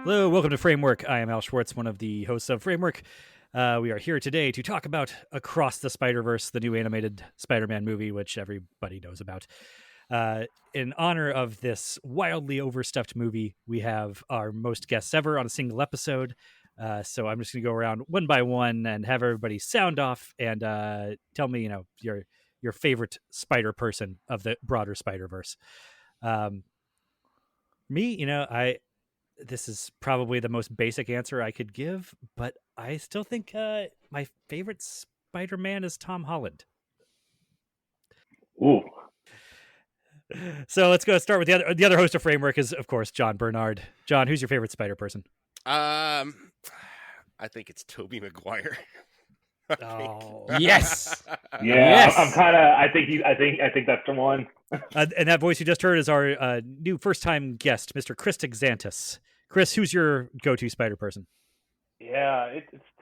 Hello, welcome to Framework. I am Al Schwartz, one of the hosts of Framework. We are here today to talk about Across the Spider-Verse, the new animated Spider-Man movie, which everybody knows about. In honor of this wildly overstuffed movie, we have our most guests ever on a single episode. So I'm just going to go around one by one and have everybody sound off and tell me, your favorite spider person of the broader Spider-Verse. This is probably the most basic answer I could give, but I still think my favorite Spider-Man is Tom Holland. Ooh. So let's go start with the other host of Framework is, of course, John Bernard. John, who's your favorite spider person? I think it's Tobey Maguire. Yes. Yeah, yes. I think that's the one. And that voice you just heard is our new first-time guest, Mr. Chris Exantus. Chris, who's your go-to spider person? Yeah,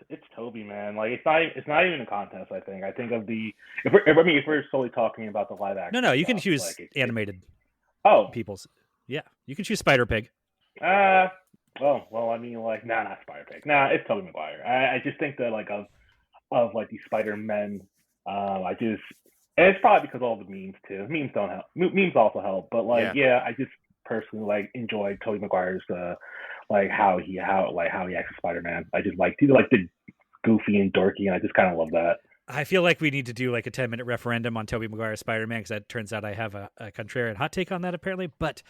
it's Tobey, man. Like it's not even a contest. I think of if we're solely talking about the live action. No, you can choose animated. People's. Yeah, you can choose Spider Pig. Well, I mean, like, not Spider Pig. It's Tobey Maguire. I just think that of the Spider-Men, and it's probably because of all the memes too. Memes don't help. Memes also help, but I just personally enjoy Tobey Maguire's how he acts as Spider-Man. I just like the goofy and dorky, and I just kind of love that. I feel like we need to do like a 10-minute referendum on Tobey Maguire's Spider-Man because that turns out I have a contrarian hot take on that apparently. But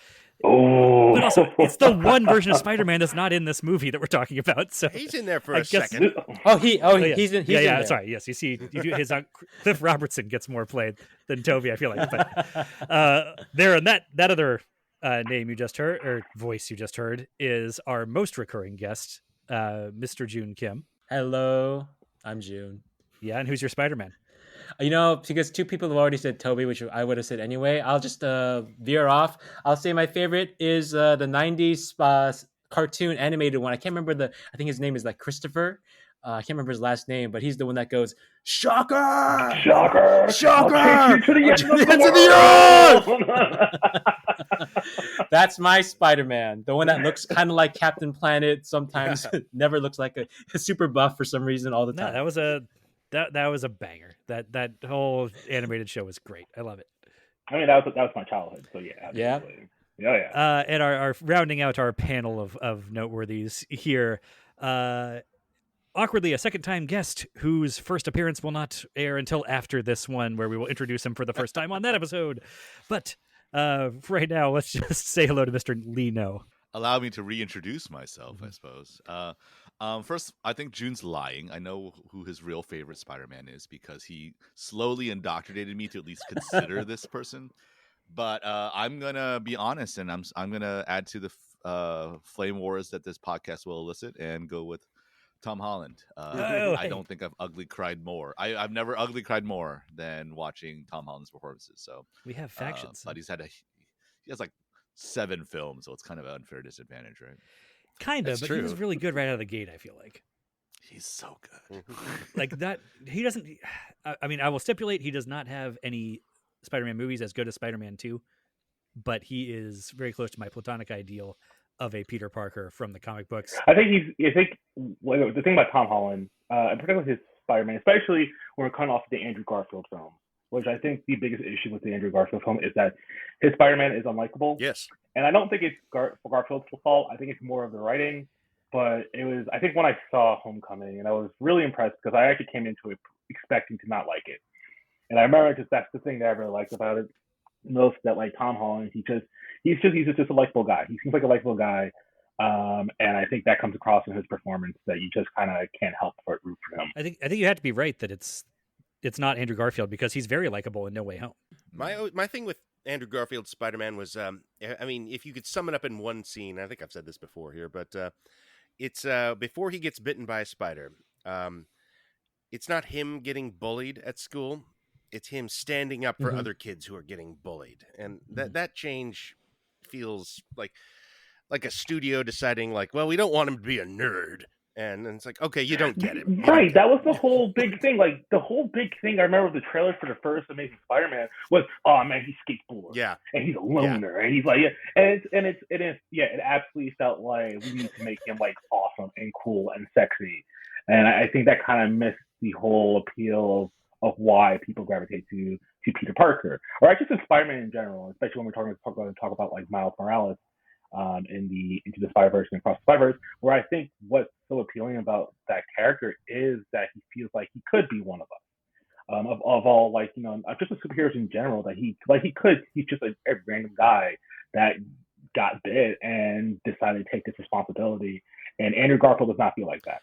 also it's the one version of Spider-Man that's not in this movie that we're talking about. So he's in there for a second. He's in there. Sorry, yes. You see, his Cliff Robertson gets more play than Tobey. I feel like, but there and that other name you just heard or voice you just heard is our most recurring guest, Mr. Joon Kim. Hello, I'm Joon. Yeah, and who's your Spider-Man? Because two people have already said Tobey, which I would have said anyway. I'll just veer off. I'll say my favorite is the 90s cartoon animated one. I can't remember I think his name is like Christopher. I can't remember his last name, but he's the one that goes, Shocker! Shocker! Shocker! I'll take you to the end of the earth! That's my Spider-Man. The one that looks kind of like Captain Planet. Sometimes never looks like a super buff for some reason all the time. That was a banger. That whole animated show was great. I love it. I mean, that was my childhood. So yeah. And our rounding out our panel of noteworthies here. Awkwardly, a second-time guest whose first appearance will not air until after this one, where we will introduce him for the first time on that episode. But right now, let's just say hello to Mr. Lee No. Allow me to reintroduce myself, I suppose. First, I think Joon's lying. I know who his real favorite Spider-Man is because he slowly indoctrinated me to at least consider this person. But I'm gonna be honest, and I'm gonna add to the flame wars that this podcast will elicit, and go with Tom Holland. I don't think I've ugly cried more. I've never ugly cried more than watching Tom Holland's performances. So we have factions, but he has like 7 films, so it's kind of an unfair disadvantage, right? Kind of, but true. He was really good right out of the gate, I feel like. He's so good. Like that, he doesn't... I mean, I will stipulate he does not have any Spider-Man movies as good as Spider-Man 2, but he is very close to my platonic ideal of a Peter Parker from the comic books. I think the thing about Tom Holland, and particularly his Spider-Man, especially when we're coming off the Andrew Garfield film, which I think the biggest issue with the Andrew Garfield film is that his Spider-Man is unlikable. Yes. And I don't think it's Garfield's fault. I think it's more of the writing. But I think when I saw Homecoming, and I was really impressed because I actually came into it expecting to not like it. And I remember that's the thing that I really liked about it most, that like Tom Holland, he's just a likable guy. He seems like a likable guy. And I think that comes across in his performance that you just kind of can't help but root for him. I think you have to be right that it's not Andrew Garfield because he's very likable in No Way Home. My thing with Andrew Garfield's Spider-Man was, I mean, if you could sum it up in one scene, I think I've said this before here, but it's before he gets bitten by a spider. It's not him getting bullied at school. It's him standing up for other kids who are getting bullied. And that change feels like a studio deciding like, well, we don't want him to be a nerd. And it's like, okay, you don't get it. Right, that was the whole big thing. Like the whole big thing I remember with the trailer for the first Amazing Spider-Man was, oh man, he skateboards. Yeah. And he's a loner, and he's like, yeah, it absolutely felt like we need to make him like awesome and cool and sexy, and I think that kind of missed the whole appeal of why people gravitate to Peter Parker, or actually to Spider-Man in general, especially when we're talk about like Miles Morales. In the Into the Spider-Verse and Across the Spider-Verse, where I think what's so appealing about that character is that he feels like he could be one of us. Of all, like, you know, just the superheroes in general, that he's just a random guy that got bit and decided to take this responsibility. And Andrew Garfield does not feel like that.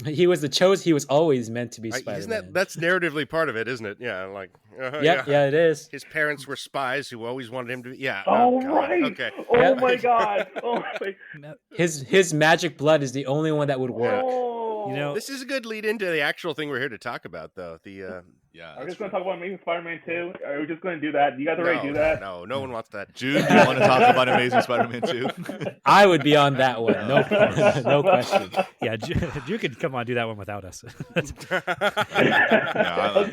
He was he was always meant to be Spider-Man. Isn't that's narratively part of it, isn't it? Yeah, like yeah, it is. His parents were spies who always wanted him to be. Yeah. Oh, God. right. Okay. Oh my God. Oh my. His magic blood is the only one that would work. Oh. You know, This is a good lead into the actual thing we're here to talk about, though. The Yeah. Are we just going to talk about Amazing Spider-Man 2? Are we just going to do that? You guys already do that? No one wants that. June, do you want to talk about Amazing Spider-Man 2? I would be on that one. No, no question. yeah, you could come on do that one without us.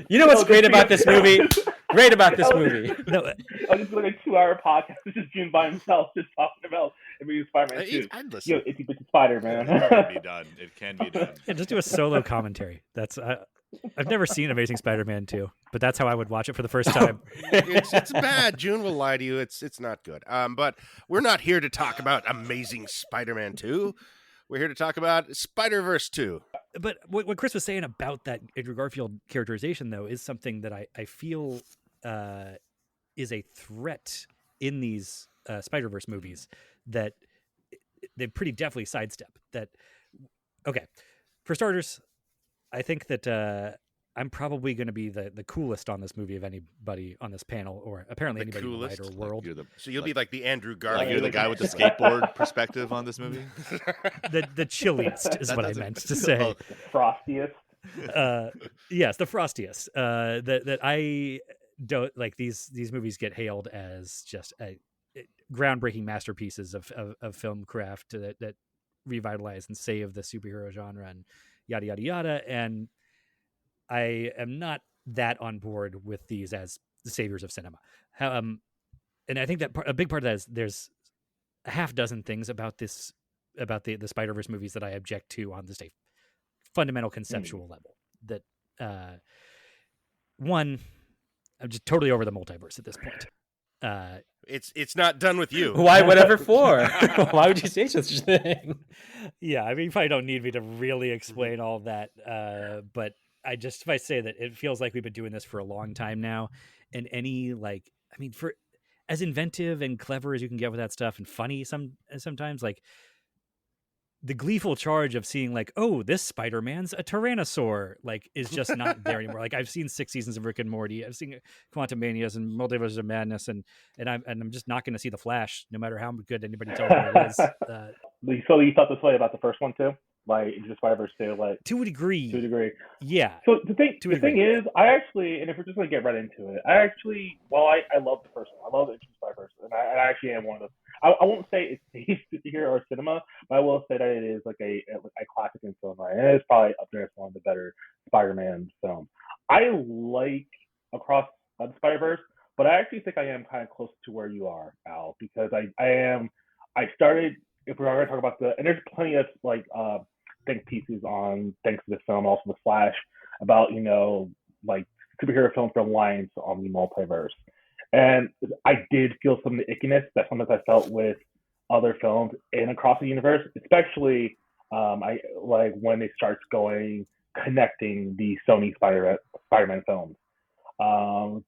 You know what's great about this movie? Great about this movie. No, I'll just like a 2-hour podcast. It's just June by himself, just talking about Amazing Spider-Man 2. I'd listen. Yo, it's Spider-Man. It can be done. It can be done. yeah, just do a solo commentary. That's I've never seen Amazing Spider-Man 2, but that's how I would watch it for the first time. It's bad. June will lie to you. It's not good. But we're not here to talk about Amazing Spider-Man 2. We're here to talk about Spider-Verse 2. But what Chris was saying about that Andrew Garfield characterization, though, is something that I feel is a threat in these Spider-Verse movies that they pretty definitely sidestep. That, okay, for starters, I think that I'm probably going to be the coolest on this movie of anybody on this panel, or apparently The anybody coolest? in the wider world. So you'll be like the Andrew Like Garfield. you're the guy with the skateboard perspective on this movie? The chilliest is That what I doesn't- meant to say. Oh, Frostiest. Yes, the frostiest. That I don't like. These movies get hailed as just groundbreaking masterpieces of film craft that revitalize and save the superhero genre and yada yada yada. And I am not that on board with these as the saviors of cinema. And I think that a big part of that is there's a half dozen things about the Spider-Verse movies that I object to on just a fundamental conceptual level. That one, I'm just totally over the multiverse at this point. It's not done with you. Why? Whatever for? Why would you say such a thing? Yeah, I mean, you probably don't need me to really explain all that. But if I say that it feels like we've been doing this for a long time now, and for as inventive and clever as you can get with that stuff and funny sometimes, like the gleeful charge of seeing like, oh, this Spider-Man's a Tyrannosaur, like, is just not there anymore. Like, I've seen 6 seasons of Rick and Morty, I've seen Quantum Manias and Multiverse of Madness, and I'm just not going to see The Flash, no matter how good anybody tells me it is. So you thought this way about the first one too? Like Into the Spider-Verse 2, like To a degree. Yeah. So the thing is, I actually, and if we're just gonna get right into it, I love the first one. I love Into the Spider-Verse, and I actually am one of those. I won't say it's superhero or cinema, but I will say that it is like a classic in film, right? And it's probably up there as one of the better Spider-Man films. I like Across the Spider-Verse, but I actually think I am kind of close to where you are, Al, because I started. If we're going to talk about and there's plenty of like think pieces on thanks to the film, also the Flash, about like superhero films reliance on the multiverse. And I did feel some of the ickiness that sometimes I felt with other films in Across the Universe, especially I like when it starts connecting the Sony Spider-Man films.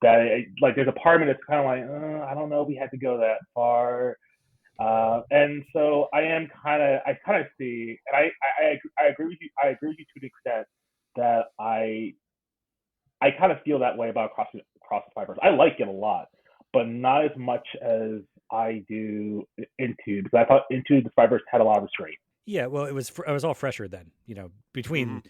There's a part of me that's kind of like, I don't know if we had to go that far. And so I kind of see, and I agree with you. I agree with you to the extent that I kind of feel that way about Across the Spider-Verse. I like it a lot, but not as much as I do Into, because I thought Into the Spider-Verse had a lot of restraint. Yeah, well, it was all fresher then. Between,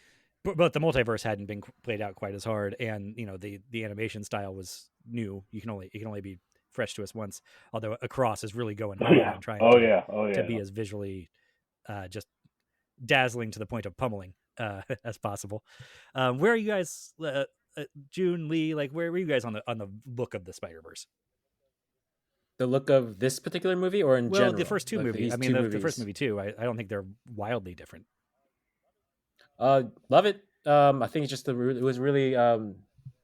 but the multiverse hadn't been played out quite as hard, and the animation style was new. You can only be fresh to us once, although Across is really going hard on trying to be as visually just dazzling to the point of pummeling as possible. Where are you guys, June, Lee? Like, where were you guys on the look of the Spider-Verse? The look of this particular movie, or in general? The first two like movies. these I mean, two the first movies? movie too. I don't think they're wildly different. Love it. I think it's just it was really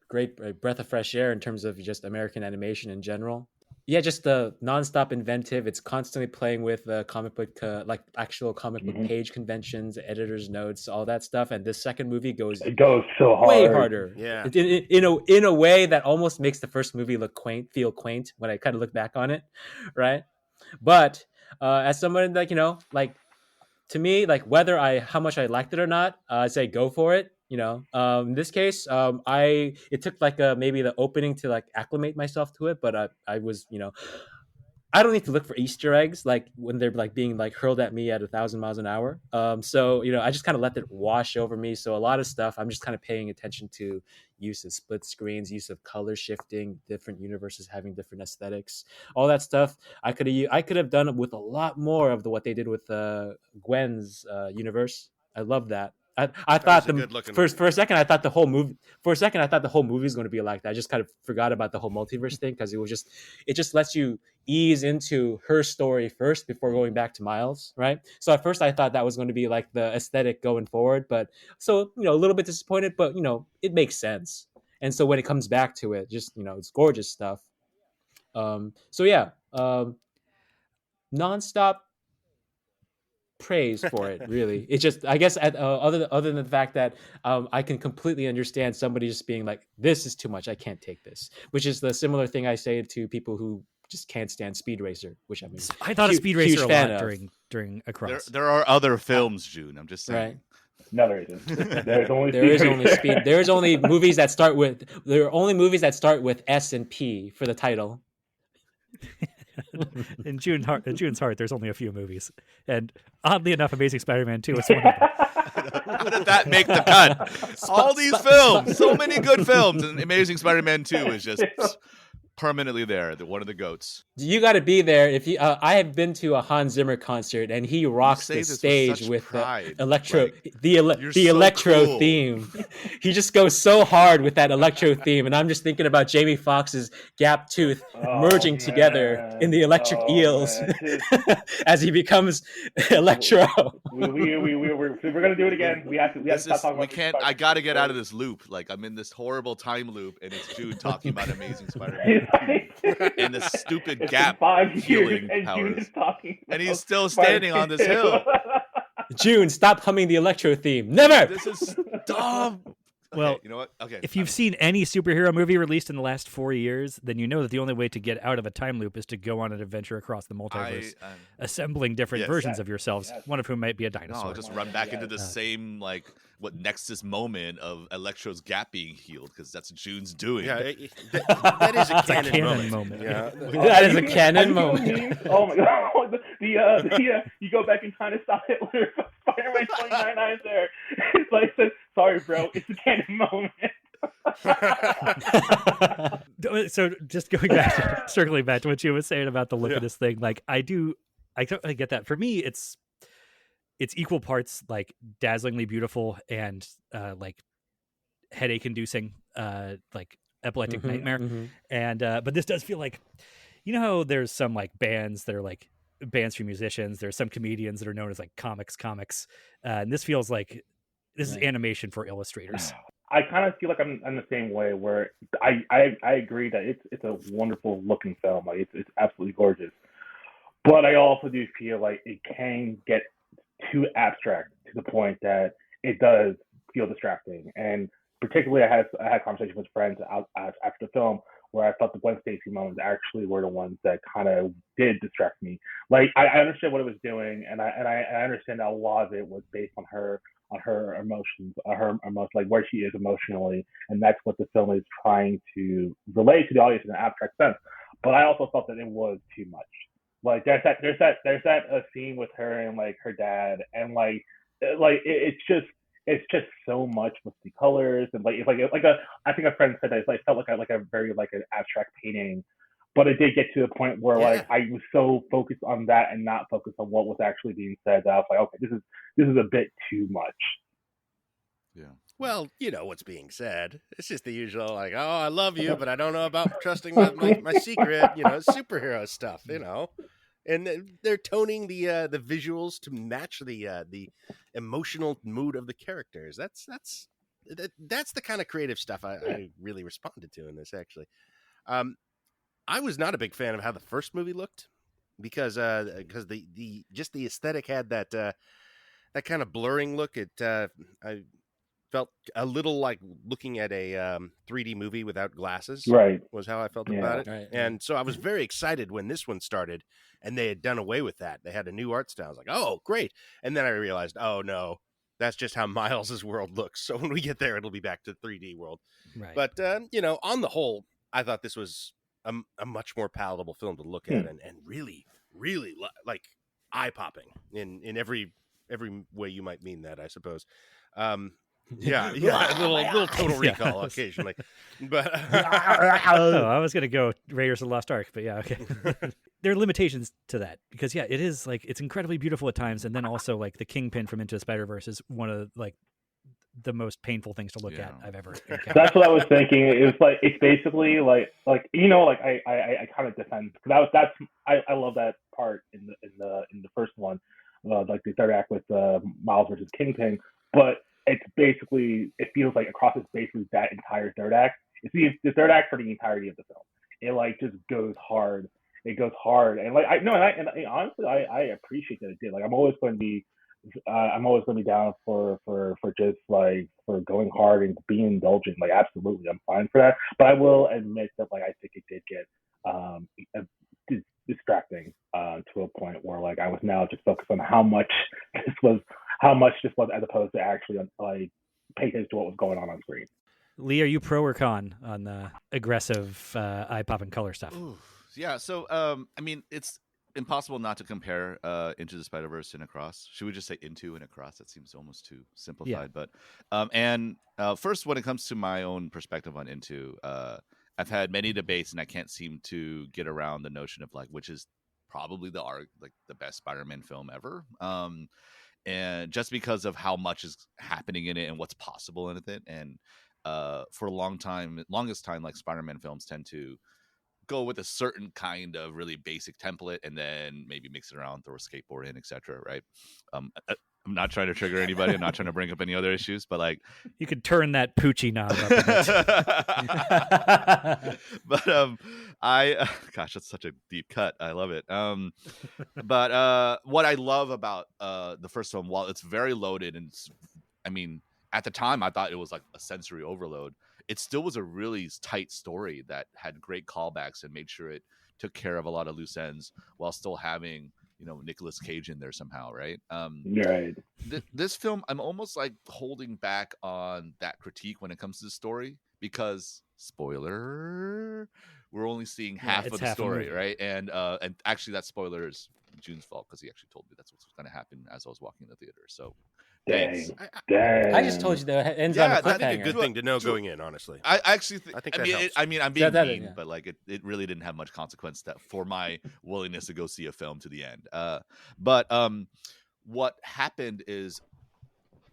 great breath of fresh air in terms of just American animation in general. Yeah, just the nonstop inventive. It's constantly playing with comic book, like actual comic book page conventions, editors' notes, all that stuff. And this second movie goes It goes so hard. way harder. Yeah. In a way that almost makes the first movie feel quaint when I kind of look back on it, right? But as someone that like to me, like whether how much I liked it or not, I say go for it. In this case, it took like maybe the opening to like acclimate myself to it, but I was I don't need to look for Easter eggs like when they're like being like hurled at me at 1,000 miles an hour. So I just kind of let it wash over me. So a lot of stuff I'm just kind of paying attention to: use of split screens, use of color shifting, different universes having different aesthetics, all that stuff. I could have done it with a lot more of what they did with Gwen's universe. I love that. I thought for a second I thought the whole movie was going to be like that. I just kind of forgot about the whole multiverse thing because it just lets you ease into her story first before going back to Miles, right? So at first I thought that was going to be like the aesthetic going forward, but so a little bit disappointed, but it makes sense. And so when it comes back to it, just it's gorgeous stuff. So yeah, nonstop praise for it. Really, it's just I guess other than the fact that I can completely understand somebody just being like, this is too much, I can't take this, which is the similar thing I say to people who just can't stand Speed Racer, which I thought of Speed Racer a lot during Across. There are other films, June. I'm just saying. Right. No, there isn't. There is only movies that start with S and P for the title. In June's heart, there's only a few movies, and oddly enough, Amazing Spider-Man 2 is one of them. How did that make the cut? All these films, so many good films, and Amazing Spider-Man 2 is just permanently there. One of the goats. You got to be there. If you, I have been to a Hans Zimmer concert, and he rocks the stage with the electro, the electro cool theme. He just goes so hard with that electro theme, and I'm just thinking about Jamie Foxx's gap tooth merging together in the electric eels as he becomes Electro. We're gonna do it again. We have to stop talking about. We can't. I got to get out of this loop. Like I'm in this horrible time loop, and it's June talking about Amazing Spider-Man. And the stupid gap healing powers. And he's still standing on this hill. June, stop humming the electro theme. Never! This is dumb. Well, okay, you know what? Okay. If you've seen any superhero movie released in the last 4 years, then you know that the only way to get out of a time loop is to go on an adventure across the multiverse, assembling different versions of yourselves, one of whom might be a dinosaur. No, just run back into the same, like, what Nexus moment of Electro's gap being healed, because that's June's doing. Yeah, that is a canon moment. Yeah. That is a canon moment. Oh my god! You go back and kind of stop Hitler. Spider-Man 2099 there. It's like, sorry, bro, it's a canon moment. So just circling back to what you were saying about the look of this thing, like I totally get that. For me, it's equal parts like dazzlingly beautiful and like headache inducing, like epileptic nightmare. And but this does feel like, how there's some like bands that are like bands for musicians. There's some comedians that are known as like comics, and this feels like this is animation for illustrators. I kind of feel like I'm the same way, where I agree that it's a wonderful looking film. Like it's absolutely gorgeous, but I also do feel like it can get too abstract to the point that it does feel distracting. And particularly, I had conversations with friends after the film where I thought the Gwen Stacy moments actually were the ones that kind of did distract me. Like I understood what it was doing, and I understand that a lot of it was based on her emotions, like where she is emotionally, and that's what the film is trying to relate to the audience in an abstract sense. But I also felt that it was too much. Like there's that scene with her and like her dad, and it's just so much with the colors, and I think a friend said that it felt like a very like an abstract painting but it did get to the point where Yeah. like I was so focused on that and not focused on what was actually being said that I was like, okay, this is a bit too much. Yeah. Well, you know what's being said. It's just the usual, like, oh, I love you, but I don't know about trusting my secret, you know, superhero stuff, you know. And they're toning the visuals to match the emotional mood of the characters. That's the kind of creative stuff I really responded to in this, actually. I was not a big fan of how the first movie looked because the just the aesthetic had that kind of blurring look. I felt a little like looking at a 3D movie without glasses. Right. Was how I felt Yeah. about it. Right. And so I was very excited when this one started and they had done away with that. They had a new art style. I was like, oh, great. And then I realized, oh, no, that's just how Miles's world looks. So when we get there, it'll be back to 3D world. Right. But, you know, on the whole, I thought this was a much more palatable film to look at and really, really like eye-popping in every way you might mean that, I suppose. Yeah, a little Total Recall occasionally, but oh, I was gonna go Raiders of the Lost Ark, but yeah, okay. There are limitations to that because yeah, it is like it's incredibly beautiful at times, and then also like the Kingpin from Into the Spider-Verse is one of like the most painful things to look at I've ever encountered. That's what I was thinking. It was like it's basically like you know like I kind of defend because I love that part in the first one, like the third act with Miles versus Kingpin, but it's basically it feels like across its basically that entire third act. It's the third act for the entirety of the film. It like just goes hard. It goes hard, and like honestly I appreciate that it did. Like I'm always going to be down for just like for going hard and being indulgent. Like absolutely, I'm fine for that. But I will admit that like I think it did get distracting to a point where like I was now just focused on how much this was as opposed to actually like pay attention to what was going on screen. Lee, are you pro or con on the aggressive eye-popping color stuff? Ooh, yeah. So I mean, it's impossible not to compare Into the Spider-Verse and Across. Should we just say Into and Across? That seems almost too simplified. Yeah. But first, when it comes to my own perspective on Into, I've had many debates, and I can't seem to get around the notion of like which is probably the best Spider-Man film ever. And just because of how much is happening in it and what's possible in it, and for longest time, like Spider-Man films tend to go with a certain kind of really basic template and then maybe mix it around, throw a skateboard in, etc. Right? I'm not trying to trigger anybody. I'm not trying to bring up any other issues, but like you could turn that Poochie knob up a bit. But gosh, that's such a deep cut. I love it. But what I love about the first film, while it's very loaded, and I mean, at the time I thought it was like a sensory overload, it still was a really tight story that had great callbacks and made sure it took care of a lot of loose ends while still having, you know, Nicolas Cage in there somehow, right? Right. This film, I'm almost like holding back on that critique when it comes to the story because, spoiler, we're only seeing half of the story, right? And actually, that spoiler is June's fault because he actually told me that's what's going to happen as I was walking in the theater. So. Dang. I just told you that it ends on a cliffhanger. I think a good thing to know going in, honestly. I actually think. I'm being mean, yeah. but like it really didn't have much consequence for my willingness to go see a film to the end. But what happened is,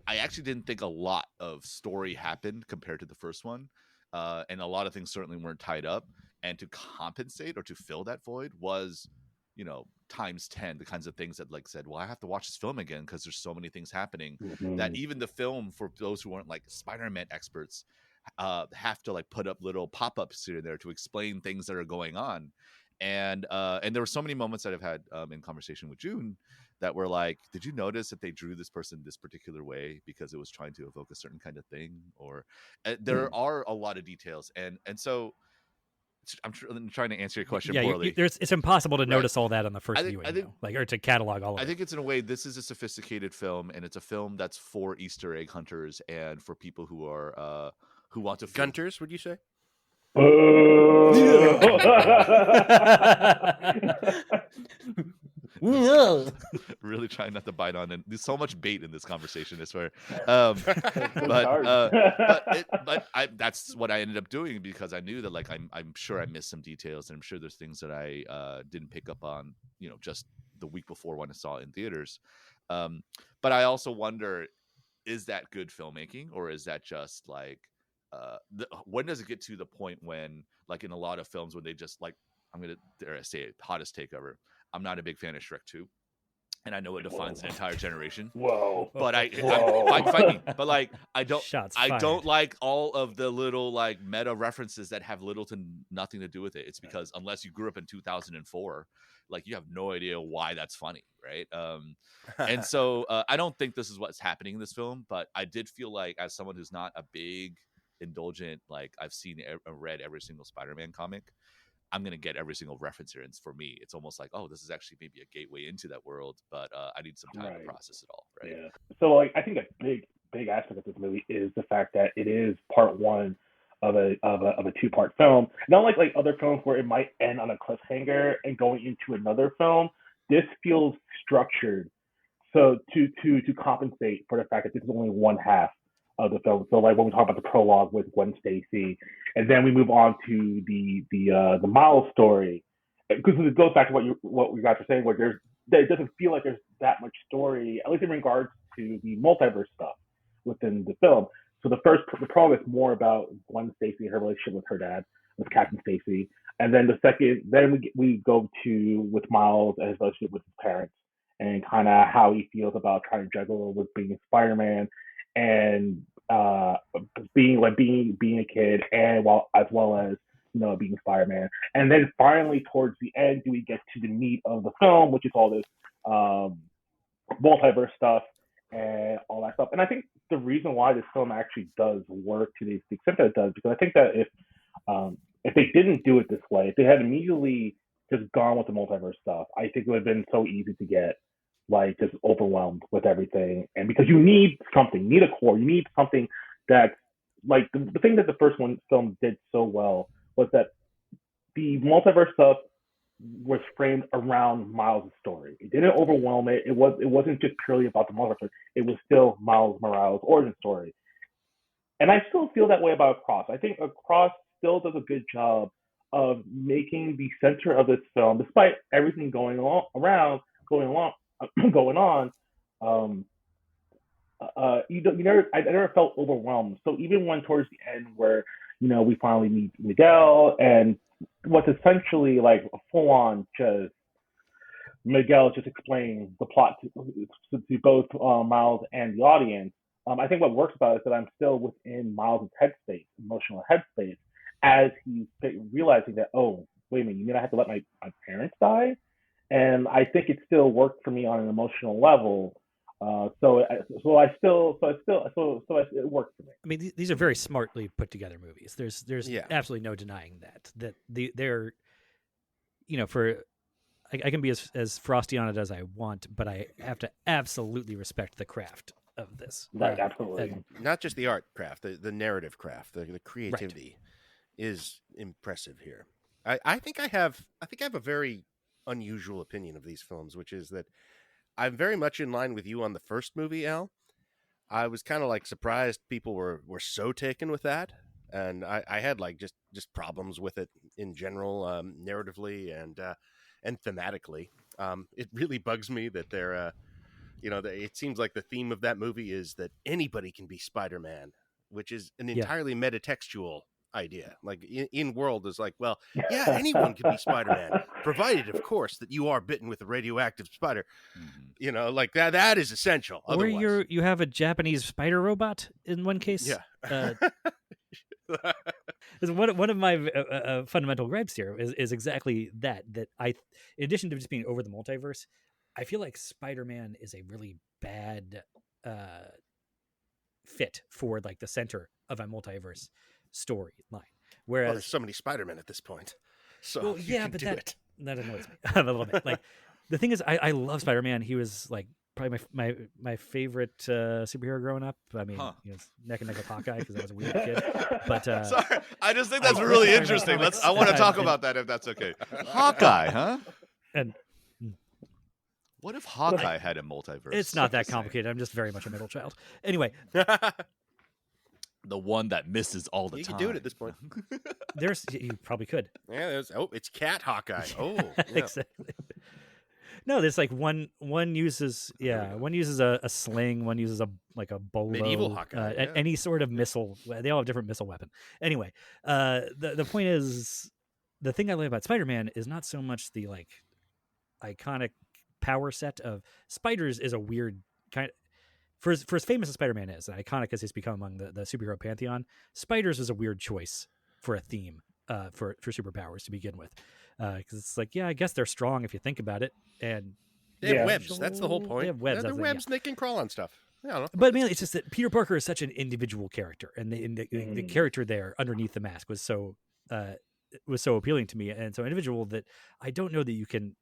I actually didn't think a lot of story happened compared to the first one, and a lot of things certainly weren't tied up. And to compensate or to fill that void was, you know, times 10 the kinds of things that like said, well, I have to watch this film again because there's so many things happening that even the film, for those who aren't like Spider-Man experts, have to like put up little pop-ups here and there to explain things that are going on. And there were so many moments that I've had in conversation with June that were like, did you notice that they drew this person this particular way because it was trying to evoke a certain kind of thing? Or there are a lot of details, and so I'm trying to answer your question poorly. It's impossible to notice all that on the first viewing, or to catalog all of it. I think it's in a way, this is a sophisticated film, and it's a film that's for Easter egg hunters and for people who are who want to Gunters, would you say? really trying not to bite on, and there's so much bait in this conversation, I swear. That's what I ended up doing, because I knew that, like, I'm sure I missed some details, and I'm sure there's things that I didn't pick up on, just the week before when I saw it in theaters. But I also wonder, is that good filmmaking, or is that just like, when does it get to the point when, like in a lot of films, when they just, like, I'm gonna dare I say it, hottest take ever, I'm not a big fan of Shrek 2. And I know it defines an entire generation. Whoa! But Whoa. fight me. But like, I don't Shots I fired. don't like all of the little like meta references that have little to nothing to do with it. It's because unless you grew up in 2004, like, you have no idea why that's funny, right? And so I don't think this is what's happening in this film, but I did feel like, as someone who's not a big indulgent, like, I've seen read every single Spider-Man comic, I'm going to get every single reference here. And for me, it's almost like, oh, this is actually maybe a gateway into that world, but I need some time to process it all, right? Yeah. So, like, I think a big aspect of this movie is the fact that it is part one of a two-part film. Not like other films where it might end on a cliffhanger and going into another film. This feels structured, so to compensate for the fact that this is only one half of the film. So, like, when we talk about the prologue with Gwen Stacy, and then we move on to the Miles story, because it goes back to what you guys were saying, where it doesn't feel like there's that much story, at least in regards to the multiverse stuff within the film. So the prologue is more about Gwen Stacy, her relationship with her dad, with Captain Stacy, and then we go to with Miles and his relationship with his parents, and kind of how he feels about trying to juggle with being Spider-Man and being a kid, and as well as being Spider-Man. And then finally, towards the end, do we get to the meat of the film, which is all this multiverse stuff and all that stuff. And I think the reason why this film actually does work to the extent that it does, because I think that if they didn't do it this way, if they had immediately just gone with the multiverse stuff, I think it would have been so easy to get like just overwhelmed with everything. And because you need something, you need a core, you need something that, like, the thing that the first film did so well was that the multiverse stuff was framed around Miles' story. It didn't overwhelm it. It wasn't just purely about the multiverse. It was still Miles Morales' origin story. And I still feel that way about Across. I think Across still does a good job of making the center of this film, despite everything going on. I never felt overwhelmed. So even when towards the end, where we finally meet Miguel, and what's essentially like a full-on just Miguel just explaining the plot to both Miles and the audience. I think what works about it is that I'm still within Miles' headspace, emotional headspace, as he's realizing that, oh, wait a minute, you mean I have to let my parents die? And I think it still worked for me on an emotional level. So it worked for me. I mean, these are very smartly put together movies. There's absolutely no denying that they're, I can be as frosty on it as I want, but I have to absolutely respect the craft of this. Right, absolutely. And not just the art craft, the narrative craft, the creativity is impressive here. I think I have a very unusual opinion of these films, which is that I'm very much in line with you on the first movie, Al. I was kind of like surprised people were so taken with that, and I had like just problems with it in general, narratively and thematically. It really bugs me that they're it seems like the theme of that movie is that anybody can be Spider-Man, which is an entirely metatextual idea. Like in world is like, well, yeah, anyone can be Spider-Man, provided, of course, that you are bitten with a radioactive spider. Mm-hmm. Like that is essential. Or you have a Japanese spider robot in one case. Yeah. One of my fundamental gripes here is exactly that I, in addition to just being over the multiverse, I feel like Spider-Man is a really bad fit for like the center of a multiverse storyline. Whereas there's so many Spider-Men at this point. So well, yeah, but that annoys me a little bit. Like the thing is, I love Spider-Man. He was like probably my favorite superhero growing up. I mean, neck and neck with Hawkeye because I was a weird kid. But sorry, I just think that's really interesting. I want to talk about that if that's okay. Hawkeye, huh? And What if Hawkeye had a multiverse? It's not that Just saying. complicated. I'm just very much a middle child. Anyway, The one that misses all the You time. can do it at this point. you probably could. Yeah, it's Cat Hawkeye. Oh, yeah. Exactly. No, there's like one uses a sling, one uses a bolo, Medieval Hawkeye, yeah. any sort of missile. They all have different missile weapon. Anyway, the point is, the thing I like about Spider-Man is not so much the like iconic power set of spiders is a weird kind. For as famous as Spider-Man is, and iconic as he's become among the superhero pantheon, spiders is a weird choice for a theme for superpowers to begin with. Because it's like, yeah, I guess they're strong if you think about it, and They have webs. That's the whole point. They have webs. They're webs, and they can crawl on stuff. I don't know. But mainly, it's just that Peter Parker is such an individual character, and the character there underneath the mask was so appealing to me, and so individual that I don't know that you can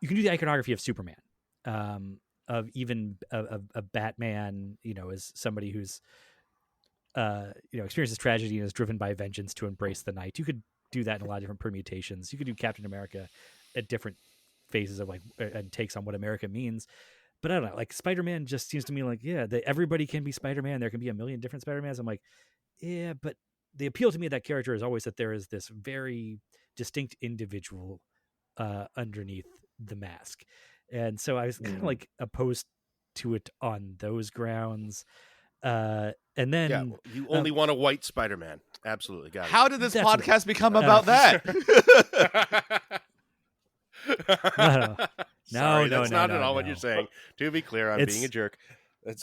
do the iconography of Superman, of even a Batman, as somebody who's experiences tragedy and is driven by vengeance to embrace the night. You could do that in a lot of different permutations. You could do Captain America at different phases of and takes on what America means. But I don't know, like Spider-Man just seems to me like, yeah, everybody can be Spider-Man. There can be a million different Spider-Mans. I'm like, yeah, but the appeal to me of that character is always that there is this very distinct individual underneath the mask. And so I was kind of like opposed to it on those grounds. And then you only want a white Spider-Man. Absolutely, got it. How did this That's podcast become about that? Sorry, No, that's not at all no. what you're saying. To be clear, I'm being a jerk.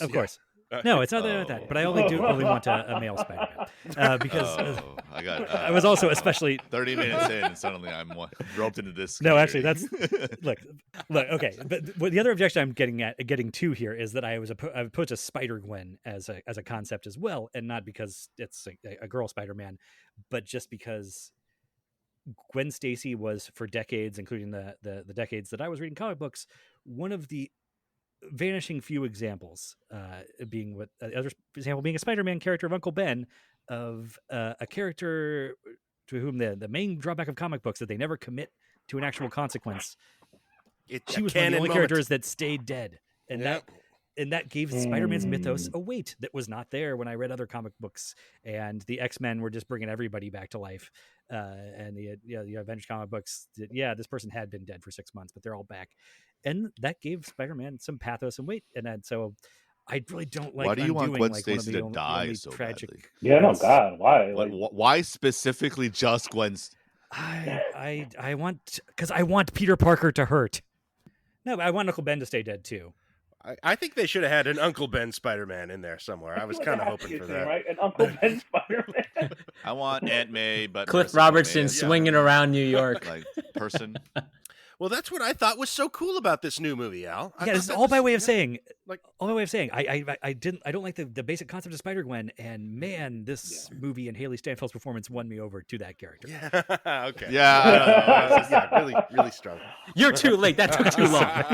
Of course. No, it's not that. But I only want a male Spider-Man because I was also especially 30 minutes in, and suddenly I'm roped into this. No, actually, that's look. Okay, but the other objection I'm getting to here is that I opposed to Spider-Gwen as a concept as well, and not because it's a girl Spider-Man, but just because Gwen Stacy was for decades, including the decades that I was reading comic books, one of the vanishing few examples, being being a Spider-Man character of Uncle Ben, of a character to whom the main drawback of comic books that they never commit to an actual consequence. She was one of the only characters that stayed dead, and that gave Spider-Man's mythos a weight that was not there when I read other comic books. And the X-Men were just bringing everybody back to life, and the Avengers comic books. This person had been dead for 6 months, but they're all back. And that gave Spider-Man some pathos and weight. And so I really don't like. Why do you want Gwen Stacy to die so tragic badly? Yeah, no, God, why? Why specifically just Gwen? I want Peter Parker to hurt. No, but I want Uncle Ben to stay dead too. I think they should have had an Uncle Ben Spider-Man in there somewhere. I was kind of hoping for that. Right? An Uncle Ben Spider-Man. I want Aunt May, but Cliff Robertson swinging around New York. Like person. Well, that's what I thought was so cool about this new movie, Al. This is all by way of saying, I don't like the basic concept of Spider-Gwen, and man, this movie and Haley Steinfeld's performance won me over to that character. Yeah. Okay. Yeah. Really, really strong. You're too late. That took too long.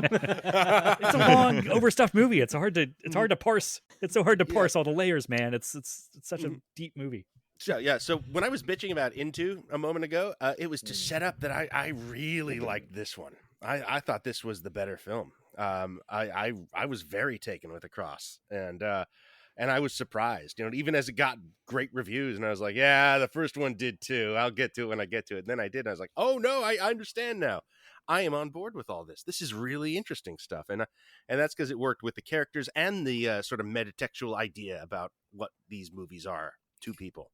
It's a long, overstuffed movie. It's hard to parse. It's so hard to parse all the layers, man. It's such a deep movie. So when I was bitching about Into a moment ago, it was to set up that I really liked this one. I thought this was the better film. I was very taken with Across, and I was surprised, even as it got great reviews, and I was like, yeah, the first one did too. I'll get to it when I get to it. And then I did, and I was like, oh no, I understand now. I am on board with all this. This is really interesting stuff, and that's because it worked with the characters and the sort of metatextual idea about what these movies are to people.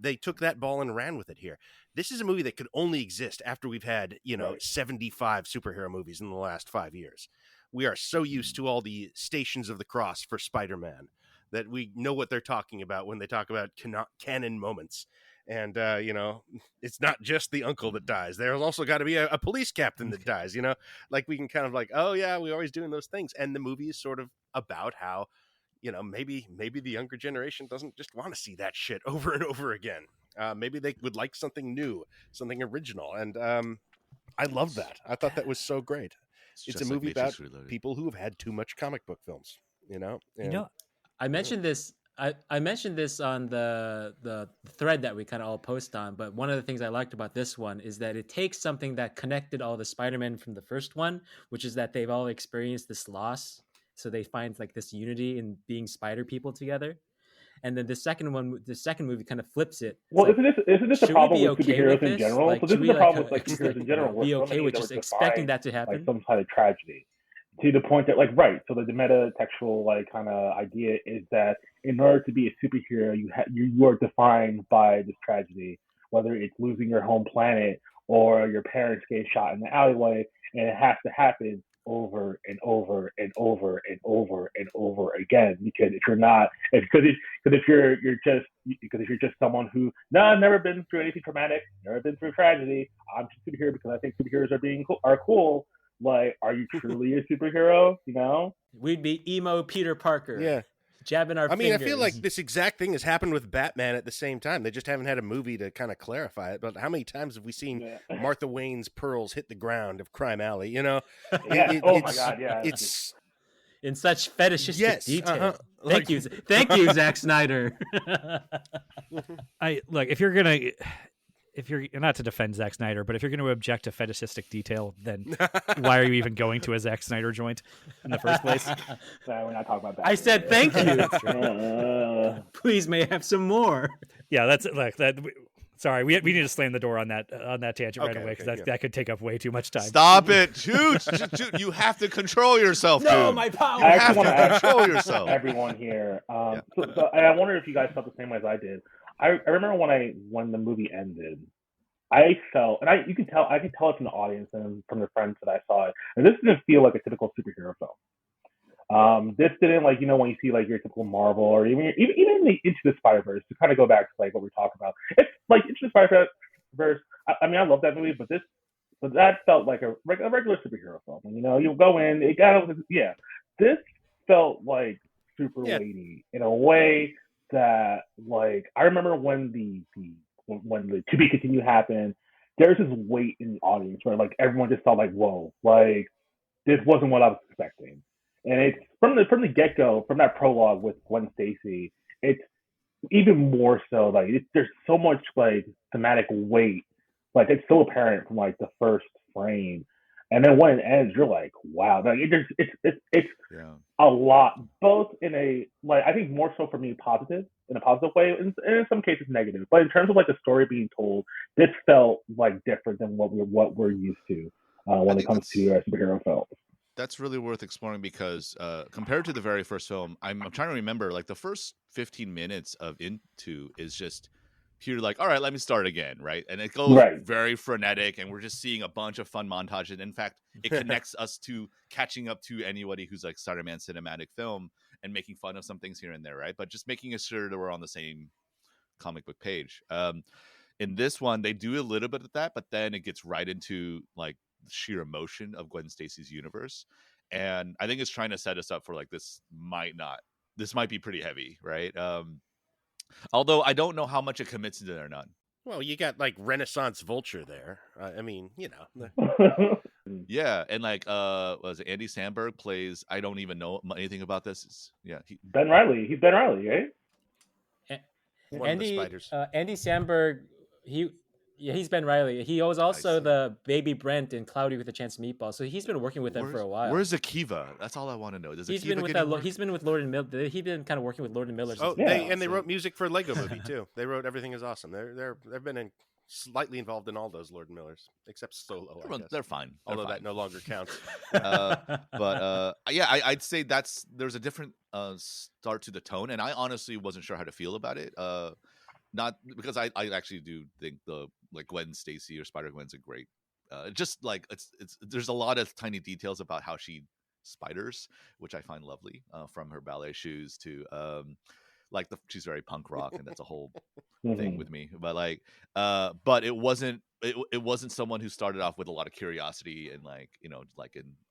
They took that ball and ran with it here. This is a movie that could only exist after we've had, 75 superhero movies in the last 5 years. We are so used to all the Stations of the Cross for Spider-Man that we know what they're talking about when they talk about canon moments. And, it's not just the uncle that dies. There's also got to be a police captain that dies, like we can kind of like, oh yeah, we're always doing those things. And the movie is sort of about how, maybe the younger generation doesn't just want to see that shit over and over again. Maybe they would like something new, something original. And I love that. I thought that was so great. It's a movie about people who have had too much comic book films, I mentioned this I mentioned this on the thread that we kind of all post on, but one of the things I liked about this one is that it takes something that connected all the Spider-Man from the first one, which is that they've all experienced this loss, so they find like this unity in being Spider people together. And then the second movie kind of flips it. It's Well, like, isn't this a should we problem be with okay superheroes with in this? general? Like, So this should is we the problem with like superheroes in general. be where so okay many with that just were expecting defined that to like happen? some kind of tragedy, to the point that like right. So the meta-textual like kind of idea is that in order to be a superhero, you are defined by this tragedy, whether it's losing your home planet or your parents getting shot in the alleyway, and it has to happen over and over and over and over and over again. Because if you're not, if you're just someone who no, I've never been through anything traumatic, never been through tragedy. I'm just a superhero because I think superheroes are cool. Like, are you truly a superhero? You know? We'd be emo Peter Parker. Yeah. Jabbing our fingers. I feel like this exact thing has happened with Batman at the same time. They just haven't had a movie to kind of clarify it. But how many times have we seen Martha Wayne's pearls hit the ground of Crime Alley? You know? Yeah. Oh my God. Yeah. It's in such fetishistic detail. Uh-huh. Thank you, Zack Snyder. If you're not to defend Zack Snyder, but if you're going to object to fetishistic detail, then why are you even going to a Zack Snyder joint in the first place? We're not talking about that. I said thank you. Please, may I have some more? Yeah, that's like that. Sorry, we need to slam the door on that tangent right away because that could take up way too much time. Stop it, shoot! You have to control yourself. No, dude. my power. You have to control yourself. Everyone here. And I wonder if you guys felt the same way as I did. I remember when the movie ended, I felt, and I could tell it from the audience and from the friends that I saw it, and this didn't feel like a typical superhero film. This didn't when you see like your typical Marvel or even Into the Spider-Verse, to kind of go back to like what we're talking about. It's like Into the Spider-Verse. I mean, I love that movie, but that felt like a regular superhero film. You go in, This felt like super weighty in a way that like I remember when the to be continued happened, there's this weight in the audience where like everyone just felt like, whoa, like this wasn't what I was expecting. And it's from the get go, from that prologue with Gwen Stacy, it's even more so like there's so much like thematic weight, like it's so apparent from like the first frame. And then when it ends, you're like, wow, like it's a lot, both in a like I think more so for me in a positive way, and in some cases negative. But in terms of like the story being told, this felt like different than what we're used to when it comes to superhero films. That's really worth exploring because compared to the very first film, I'm trying to remember like the first 15 minutes of Into is just pure like, all right, let me start again, right? And it goes very frenetic, and we're just seeing a bunch of fun montages. In fact, it connects us to catching up to anybody who's like Spider-Man cinematic film and making fun of some things here and there, right? But just making sure that we're on the same comic book page. In this one, they do a little bit of that, but then it gets right into like the sheer emotion of Gwen Stacy's universe. And I think it's trying to set us up for like this might be pretty heavy, right? Although I don't know how much it commits to it or not. Well, you got like Renaissance Vulture there. I mean, Yeah, and like was it Andy Samberg plays? I don't even know anything about this. Ben Reilly. He's Ben Reilly, right? Andy Samberg. He's Ben Reilly. He was also the baby Brent in Cloudy with a Chance of Meatballs. So he's been working with them for a while. Where's Akiva? That's all I want to know. He's been with Lord and Miller. He's been kind of working with Lord and Miller. They wrote music for Lego Movie too. They wrote Everything Is Awesome. They've been slightly involved in all those Lord and Millers, except Solo. They're fine. Although that no longer counts. I'd say there's a different start to the tone, and I honestly wasn't sure how to feel about it. Not because I actually do think the like Gwen Stacy or Spider-Gwen's a great just like it's there's a lot of tiny details about how she spiders, which I find lovely, from her ballet shoes to she's very punk rock, and that's a whole thing with me. But like but it wasn't someone who started off with a lot of curiosity and like in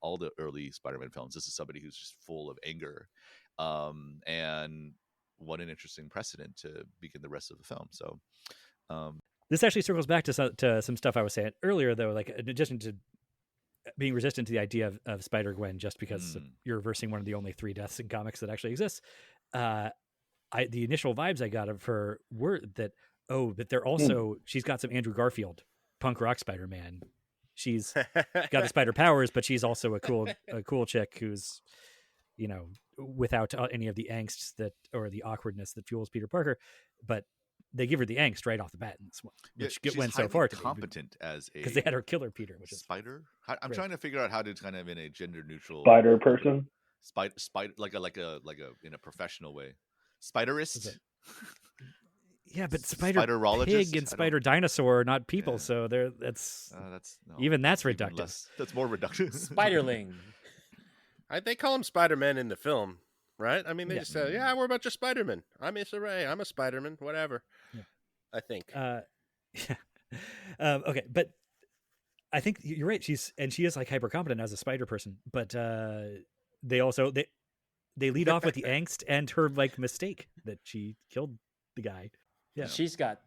all the early Spider-Man films. This is somebody who's just full of anger, and what an interesting precedent to begin the rest of the film. So this actually circles back to some stuff I was saying earlier, though, like in addition to being resistant to the idea of Spider-Gwen just because you're reversing one of the only 3 deaths in comics that actually exists. the initial vibes I got of her were that that they're also she's got some Andrew Garfield punk rock Spider-Man. She's got the spider powers, but she's also a cool chick who's, without any of the angst or the awkwardness that fuels Peter Parker, but they give her the angst right off the bat in this one, which went so far competent as a because they had her killer Peter, which is spider. I'm trying to figure out how to kind of in a gender neutral spider person, spider like a in a professional way, spiderist. Yeah, but spider pig and spider dinosaur are not people, so that's reductive. That's more reductive. Spiderling. They call them Spider-Men in the film, right? I mean, they just say, "Yeah, we're a bunch of Spider-Men. I'm Issa Rae. I'm a Spider-Man. Whatever." Yeah. I think. Okay, but I think you're right. She is like hyper competent as a spider person, but they lead off with the angst and her like mistake that she killed the guy. Yeah, she's got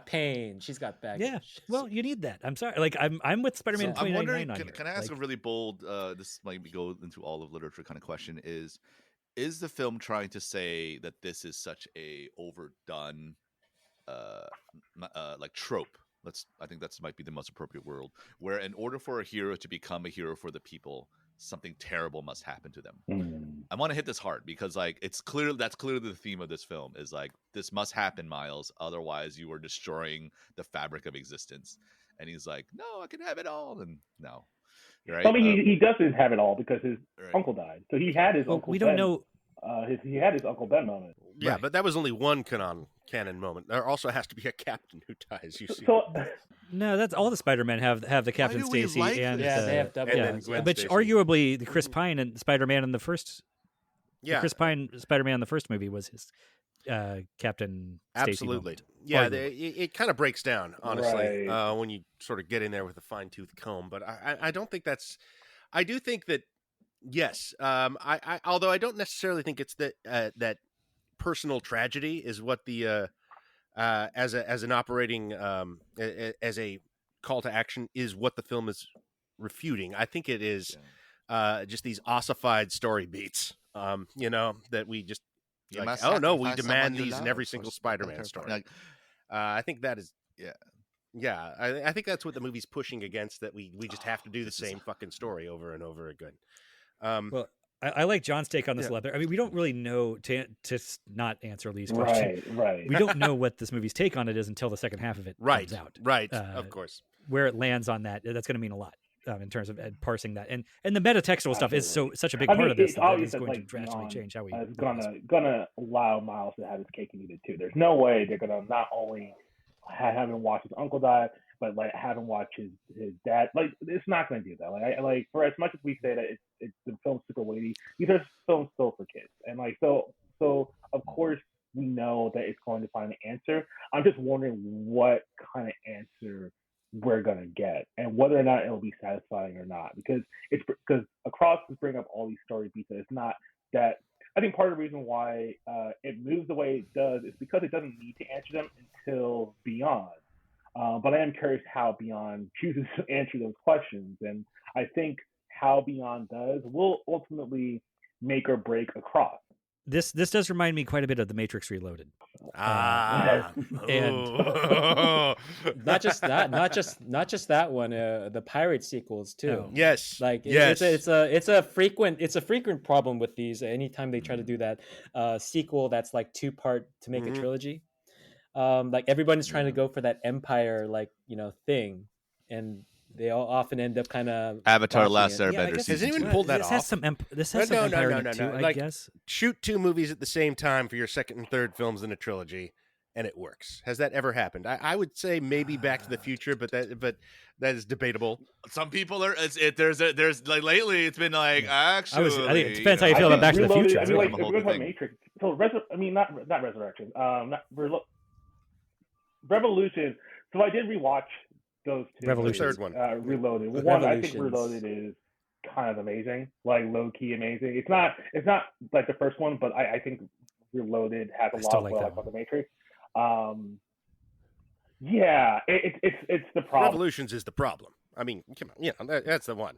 pain. She's got baggage. Yeah, well, you need that. I'm sorry. Like I'm with Spider-Man. So I'm wondering, can I ask a really bold? This might go into all of literature kind of question. Is the film trying to say that this is such a overdone, like trope? I think that might be the most appropriate word. Where in order for a hero to become a hero for the people, something terrible must happen to them. I want to hit this hard because like that's clearly the theme of this film is like, this must happen, Miles, otherwise you are destroying the fabric of existence. And he's like, no, I can have it all. And no, right? I mean, he doesn't have it all because his uncle died, so he had his uncle. We don't know. He had his Uncle Ben moment. Yeah, right. But that was only one canon moment. There also has to be a captain who dies. You see. No, that's all the Spider-Men have the Captain Stacy and they have double. But arguably the Chris Pine and Spider-Man in the first. Yeah, the Chris Pine Spider-Man in the first movie was his Captain Stacy. Absolutely. Moment. Yeah, it kind of breaks down honestly when you sort of get in there with a fine-tooth comb. But I don't think that's. I do think that yes. I although I don't necessarily think it's that personal tragedy is what the. As an operating as a call to action is what the film is refuting. I think it is just these ossified story beats. That we just like, we demand these in every single Spider-Man story. I think that is I think that's what the movie's pushing against. That we just have to do the same fucking story over and over again. Well, I like John's take on this a lot. I mean, we don't really know, to not answer Lee's question. Right. We don't know what this movie's take on it is until the second half of it comes out. Right, of course. Where it lands on that's going to mean a lot in terms of parsing that. And the metatextual stuff is such a big part of this that it's going to drastically change how we. It's gonna allow Miles to have his cake and eat it too. There's no way they're gonna not only have him watch his uncle die, but like have him watch his dad. Like, it's not going to do that. Like for as much as we say that it's the film's super weighty, these are films still for kids, and like so of course we know that it's going to find an answer. I'm just wondering what kind of answer we're gonna get and whether or not it'll be satisfying or not, because Across is bringing up all these story beats. It's not that. I think part of the reason why it moves the way it does is because it doesn't need to answer them until Beyond. But I am curious how Beyond chooses to answer those questions. And I think how Beyond does will ultimately make or break Across. This does remind me quite a bit of The Matrix Reloaded. And not just that one, the pirate sequels too. Yes, it's a frequent problem with these. Anytime they try to do that sequel that's like 2-part to make a trilogy, like everyone's trying to go for that Empire thing, and they all often end up kind of Avatar: Last Airbender. Has anyone pulled that off? This has some Empire in it too, I guess. Shoot 2 movies at the same time for your second and third films in a trilogy, and it works. Has that ever happened? I would say maybe Back to the Future, but that is debatable. Some people are. There's like lately, it's been like actually. I think it depends how you feel about Back to the Future. I mean, like, if we're talking Matrix, so not Resurrection. Revolution. So I did rewatch those 2. Revolution. The third one. Reloaded. One, I think Reloaded is kind of amazing, like low key amazing. It's not like the first one, but I think Reloaded has a lot of what I like about the Matrix. It's the problem. Revolutions is the problem. I mean, come on, that's the one.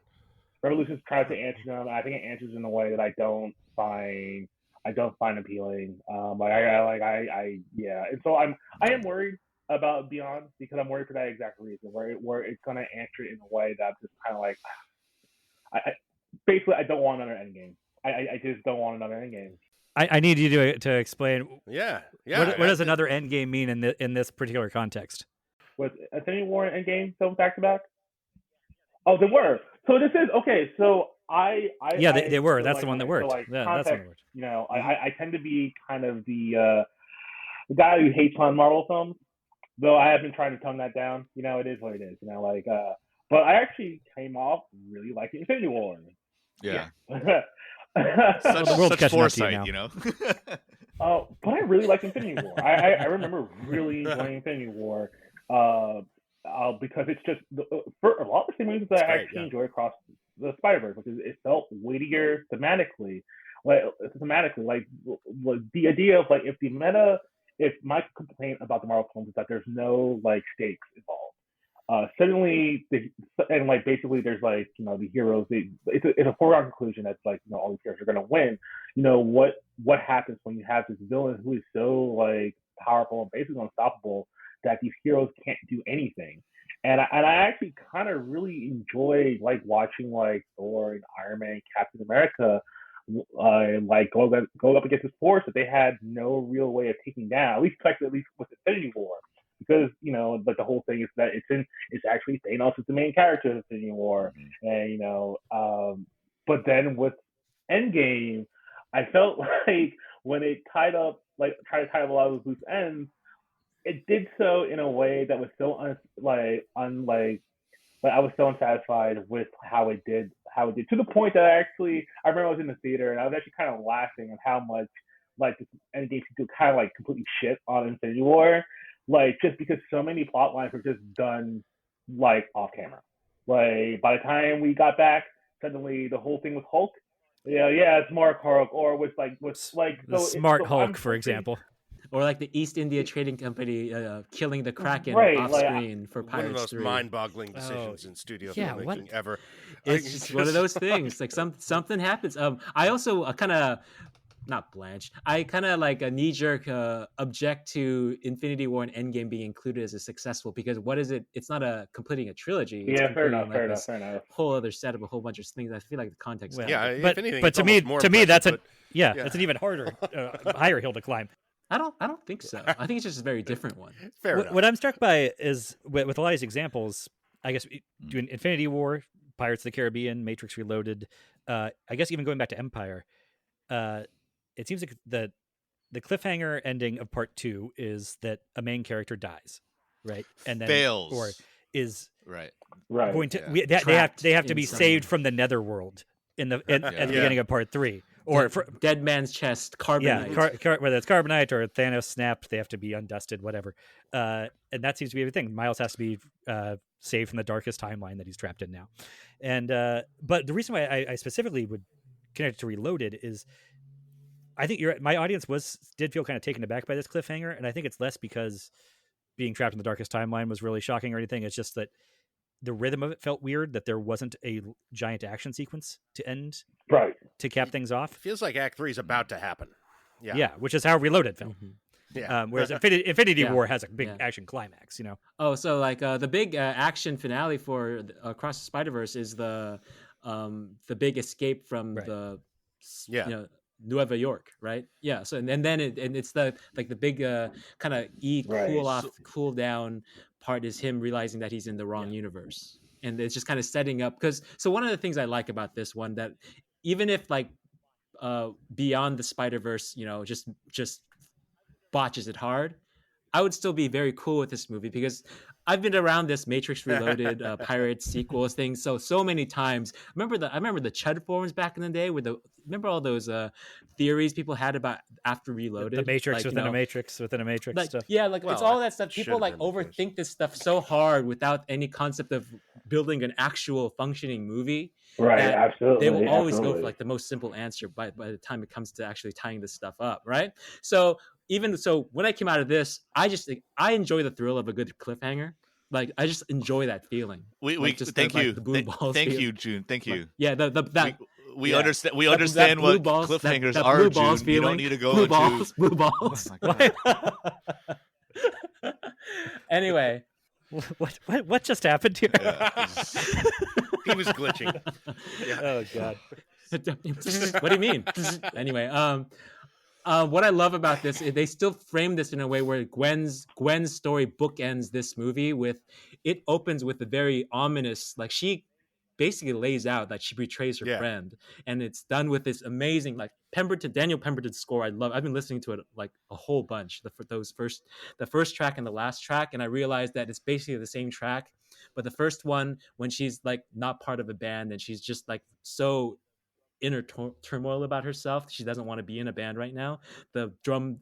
Revolutions tries to answer them. I think it answers in a way that I don't find. I don't find appealing. Yeah, and so I am worried about Beyond because I'm worried for that exact reason, where it's gonna answer it in a way that's just kind of like, basically I don't want another Endgame. I just don't want another Endgame. I need you to explain. Yeah. What does another Endgame mean in this particular context? Was Infinity War and Endgame so back to back? Oh, they were. So this is okay. So they were. That's the one that worked. So like yeah, context, that's the one that worked. You know, I tend to be kind of the guy who hates on Marvel films, though I have been trying to tone that down. You know, it is what it is. You know, like but I actually came off really liking Infinity War. Yeah. world's such catching up to you foresight, now. you know. But I really liked Infinity War. I remember really enjoying Infinity War. Because it's just for a lot of the same reasons that I actually enjoy across the Spider-Verse, which is it felt weightier thematically. Like the idea of like if my complaint about the Marvel films is that there's no like stakes involved. Suddenly, basically there's like, you know, the heroes. It's a foregone conclusion that's like, you know, all these heroes are gonna win. You know what happens when you have this villain who is so like powerful and basically unstoppable that these heroes can't do anything. And I actually kind of really enjoy like watching like Thor and Iron Man, and Captain America, like go up against this force that they had no real way of taking down. At least with Infinity War, because you know, like the whole thing is that it's actually Thanos is the main character of Infinity War, and you know, but then with Endgame, I felt like when it tried to tie up a lot of those loose ends, it did so in a way that was so I was so unsatisfied with how it did to the point that I remember I was in the theater and I was actually kind of laughing at how much like this Endgame seemed to kind of like completely shit on Infinity War, like just because so many plot lines were just done like off camera. Like by the time we got back, suddenly the whole thing with Hulk. Yeah, it's Mark Hulk, or was the Smart Hulk, for example. Or like the East India Trading Company killing the Kraken off screen for Pirates 3. One of the most mind-boggling decisions in studio filmmaking ever. It's just one of those things. Like something happens. I also kind of not blanched. I kind of like a knee-jerk object to Infinity War and Endgame being included as a successful, because what is it? It's not completing a trilogy. It's fair enough. Whole other set of a whole bunch of things. I feel like the context. Well, yeah, but to me that's it's an even harder, higher hill to climb. I don't think so. I think it's just a very different one. Fair enough. What I'm struck by is with a lot of these examples, I guess doing Infinity War, Pirates of the Caribbean, Matrix Reloaded, I guess even going back to Empire, it seems like the cliffhanger ending of part 2 is that a main character dies, right? And then fails, or is right going to they have to be saved from the netherworld at the beginning of part 3. Or for Dead Man's Chest, Carbonite. Yeah, whether it's Carbonite or Thanos snapped, they have to be undusted, whatever. And that seems to be everything. Miles has to be saved from the darkest timeline that he's trapped in now. And but the reason why I specifically would connect it to Reloaded is I think my audience did feel kind of taken aback by this cliffhanger, and I think it's less because being trapped in the darkest timeline was really shocking or anything. It's just that the rhythm of it felt weird, that there wasn't a giant action sequence to end, right, to cap things off. Feels like Act 3 is about to happen. Yeah, which is how Reloaded felt. Mm-hmm. Yeah. Whereas Infinity War has a big action climax, you know. Oh, so like the big action finale for Across the Spider-Verse is the big escape from the you know, Nueva York, right? Yeah. So and then it's the big kind of cool down part is him realizing that he's in the wrong universe, and it's just kind of setting up. Because so one of the things I like about this one, that even if like Beyond the Spider-Verse, you know, just botches it hard, I would still be very cool with this movie, because I've been around this Matrix Reloaded, Pirates sequels thing so many times. I remember the Chud forums back in the day, remember all those theories people had about after Reloaded, the Matrix, like, within a Matrix like, stuff. Yeah, like it's all that stuff. People like overthink this stuff so hard without any concept of building an actual functioning movie. Right, absolutely. They will always go for like the most simple answer by the time it comes to actually tying this stuff up, right? So even so, when I came out of this, I enjoy the thrill of a good cliffhanger. Like I just enjoy that feeling. Thank you, June. Thank you. Yeah, we Yeah. understand. We That understand blue what balls, cliffhangers that are, blue balls June. You don't feeling. need to go Blue into. balls, blue Oh balls. my God. Anyway, what just happened here? Yeah. He was glitching. Yeah. Oh God. what do you mean? Anyway, what I love about this is they still frame this in a way where Gwen's story bookends this movie with, it opens with a very ominous, like she basically lays out that she betrays her Yeah. friend, and it's done with this amazing, like Daniel Pemberton's score. I love. I've been listening to it like a whole bunch. The first track and the last track, and I realized that it's basically the same track, but the first one when she's like not part of a band and she's just like so inner turmoil about herself. She doesn't want to be in a band right now. Her drum